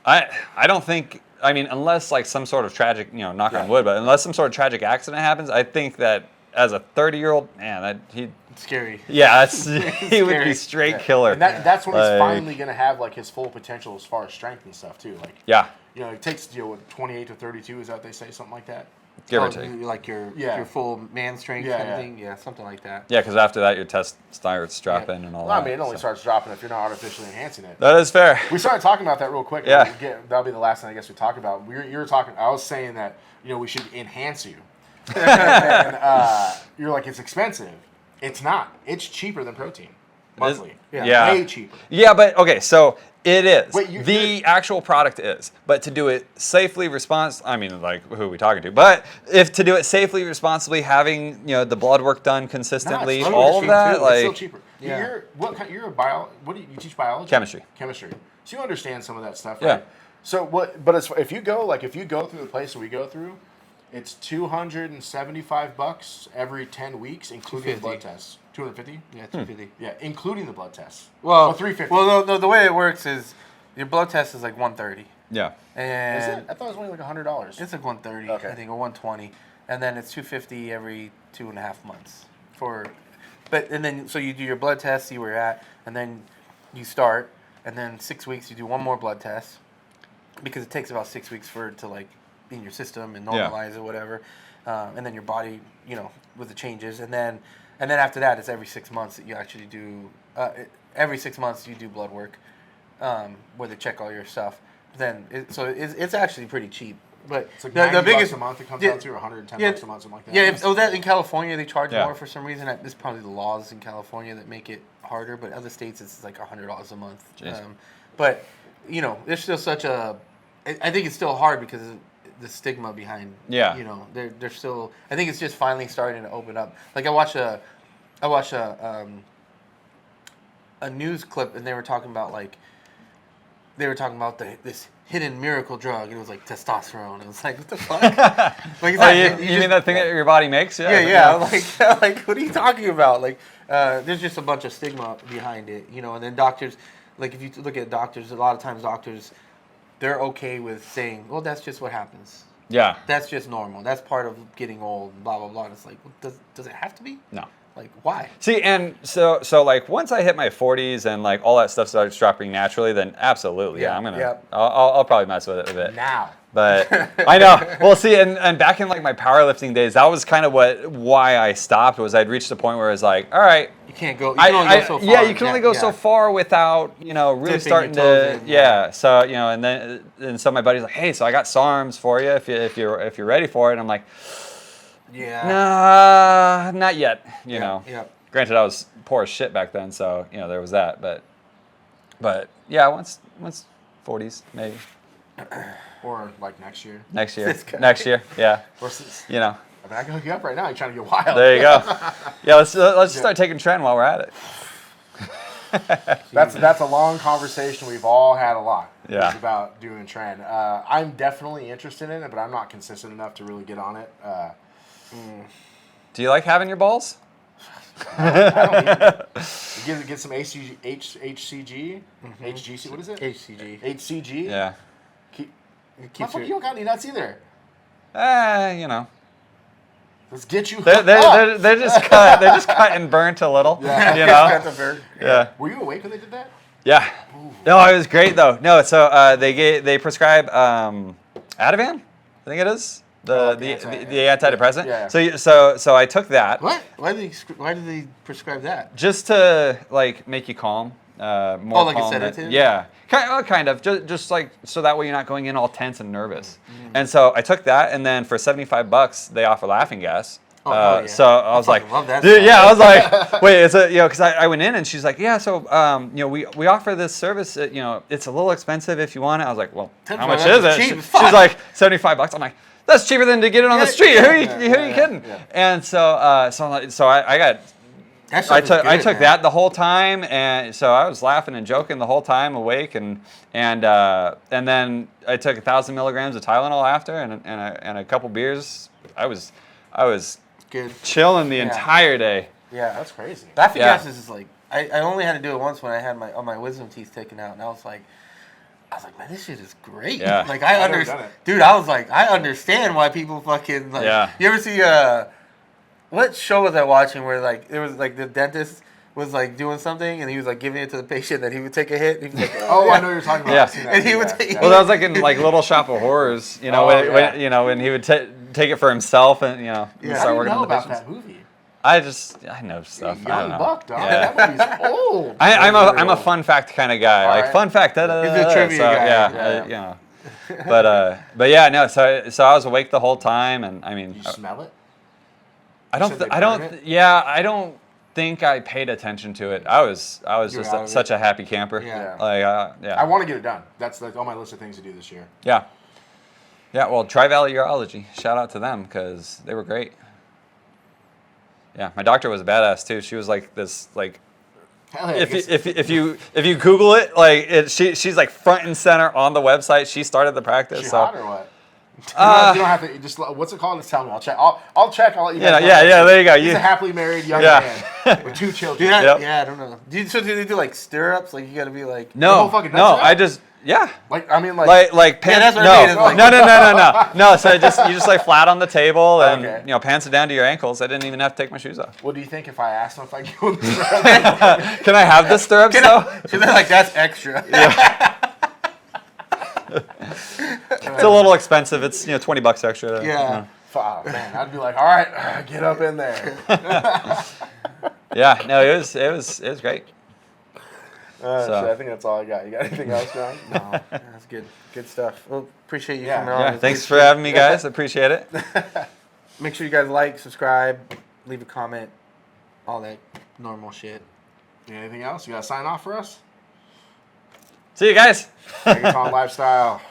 I don't think. I mean, unless like some sort of tragic, knock on wood, but unless some sort of tragic accident happens, I think that as a 30-year-old man, it's scary. Yeah, he would be straight killer. And that's when he's finally gonna have like his full potential as far as strength and stuff too. Like it takes 28 to 32. Is that what they say, something like that? Give or take. Like your full man strength kind of thing? Yeah, something like that. Yeah, because after that, your test starts dropping and all that. I mean, it only starts dropping if you're not artificially enhancing it. That is fair. We started talking about that real quick. Yeah. That'll be the last thing I guess we talk about. You were talking, I was saying that, we should enhance you. And you're like, it's expensive. It's not. It's cheaper than protein. Monthly. Yeah. Way cheaper. Yeah, but okay, so it is. Wait, the actual product is. But to do it safely, I mean, like, who are we talking to? But if to do it safely, responsibly, having, the blood work done consistently, all of that, too. Like. It's still cheaper. Yeah. What do you teach biology? Chemistry. So you understand some of that stuff, Yeah. right? So but if you go through the place that we go through, it's $275 every 10 weeks, including the blood tests. 250? Yeah, 250. Yeah, including the blood tests. Well, 350. Well, no, the way it works is your blood test is like 130. And Is it? I thought it was only like $100. It's like $130, Okay. I think, or $120, and then it's $250 every 2.5 months and then so you do your blood test, see where you're at, and then you start, and then 6 weeks you do one more blood test, because it takes about 6 weeks for it to like be in your system and normalize or whatever, and then your body, with the changes, and then after that it's every 6 months that you actually do. Every 6 months you do blood work, where they check all your stuff. Then it's actually pretty cheap. But It's like the biggest $90 a month it comes out to, or $110 a month, something like that. Yeah, that in California they charge more for some reason. It's probably the laws in California that make it harder, but other states it's like $100 a month. But there's still such a. I think it's still hard because of the stigma behind. Yeah. They're still. I think it's just finally starting to open up. Like I watched a news clip, and they were talking about this hidden miracle drug, and it was like testosterone. It was like, what the fuck? Like, you mean that thing that your body makes? Yeah. Like what are you talking about? Like, there's just a bunch of stigma behind it, and then doctors, like if you look at doctors, a lot of times doctors, they're okay with saying, well, that's just what happens. Yeah. That's just normal. That's part of getting old, blah, blah, blah. And it's like, well, does it have to be? No. Like, why? See, and so like once I hit my 40s and like all that stuff starts dropping naturally, then absolutely, I'll probably mess with it a bit. Now. But I know. Well, see, and back in like my powerlifting days, that was kind of why I stopped. Was I'd reached the point where it's like, all right, you can't go. You can only go so far. Yeah, you can only go so far without really dipping starting your toes to. in, Yeah. So and so my buddy's like, hey, so I got SARMs for you if you're ready for it. And I'm like, yeah. nah, not yet. You know. Yeah. Granted, I was poor as shit back then, so there was that. But yeah, once 40s maybe. Or like next year. Next year, yeah. I mean, I can hook you up right now. You're trying to get wild. There you go. Yeah, let's just start taking Tren while we're at it. That's a long conversation we've all had a lot. Yeah. It's about doing Tren. I'm definitely interested in it, but I'm not consistent enough to really get on it. Do you like having your balls? I don't get some HCG, HGC. What is it? HCG. Yeah. You don't got any nuts either. Let's get you. They're just cut. They're just cut and burnt a little. Yeah. Yeah. Were you awake when they did that? Yeah. Ooh. No, it was great though. No, so they prescribe Ativan, I think it is the antidepressant. Yeah. So I took that. What? Why did they prescribe that? Just to like make you calm. More like calm a sedative? Yeah, kind of. Just like so that way you're not going in all tense and nervous. Mm-hmm. And so I took that, and then for $75 they offer laughing gas. Yeah. So I was like, love that dude, stuff. yeah, I was like, wait, is it because I went in and she's like, yeah, so we offer this service. It's a little expensive if you want it. I was like, well, how much is it? She's like $75. I'm like, that's cheaper than to get it on the street. Who are you kidding? Yeah. And so I got. I took that the whole time, and so I was laughing and joking the whole time, awake, and then I took 1,000 milligrams of Tylenol after, and a couple beers. I was good, chilling the entire day. Yeah, that's crazy. Laughing gas is like I only had to do it once when I had my wisdom teeth taken out, and I was like, man, this shit is great. Yeah. Like I understand, dude. I was like, I understand why people fucking like. Yeah. You ever see what show was I watching where like it was like the dentist was like doing something and he was like giving it to the patient that he would take a hit. And he was like, I know what you're talking about. Yeah. I've seen that. And he would take. Well, that was like in like Little Shop of Horrors, when he would take it for himself and How start do you working know on the about patients. that movie? I know stuff. I don't Young know. buck, dog. Yeah. That movie's old. I'm a fun fact kind of guy. All Like right. fun fact. He's a trivia guy. Yeah. But yeah, no. So I was awake the whole time, and I mean, Did you smell it? I don't think I paid attention to it. I was just such a happy camper. Yeah. I want to get it done. That's like on my list of things to do this year. Yeah. Yeah. Well, Tri-Valley Urology. Shout out to them because they were great. Yeah, my doctor was a badass too. She was like this, like Hell yeah, if you Google it, like she's like front and center on the website. She started the practice. She so. hot or what? You don't have to just. What's it called? Just tell me. I'll check. I'll check. I'll let you guys know. Yeah. There you go. He's a happily married young man with 2 children. Yeah, I don't know. Do they do like stirrups? Like you got to be like no. whole fucking No, nuts Yeah. Like Like pants. that's what I mean, it's like- No. So you just lay flat on the table and Okay. pants it down to your ankles. I didn't even have to take my shoes off. What do you think if I asked him if I could go in the Can I have the stirrups though? So they're like, that's extra. It's a little expensive. It's $20 extra. Yeah. Oh, man, I'd be like, all right, get up in there. Yeah. No, it was great. So I think that's all I got. You got anything else, John? No, that's good. Good stuff. Well, appreciate you Yeah. coming on. Yeah. It was Thanks good for shit. having me, guys. I appreciate it. Make sure you guys like, subscribe, leave a comment, all that normal shit. Anything else? You got to sign off for us? See you guys. Reggaeton Lifestyle.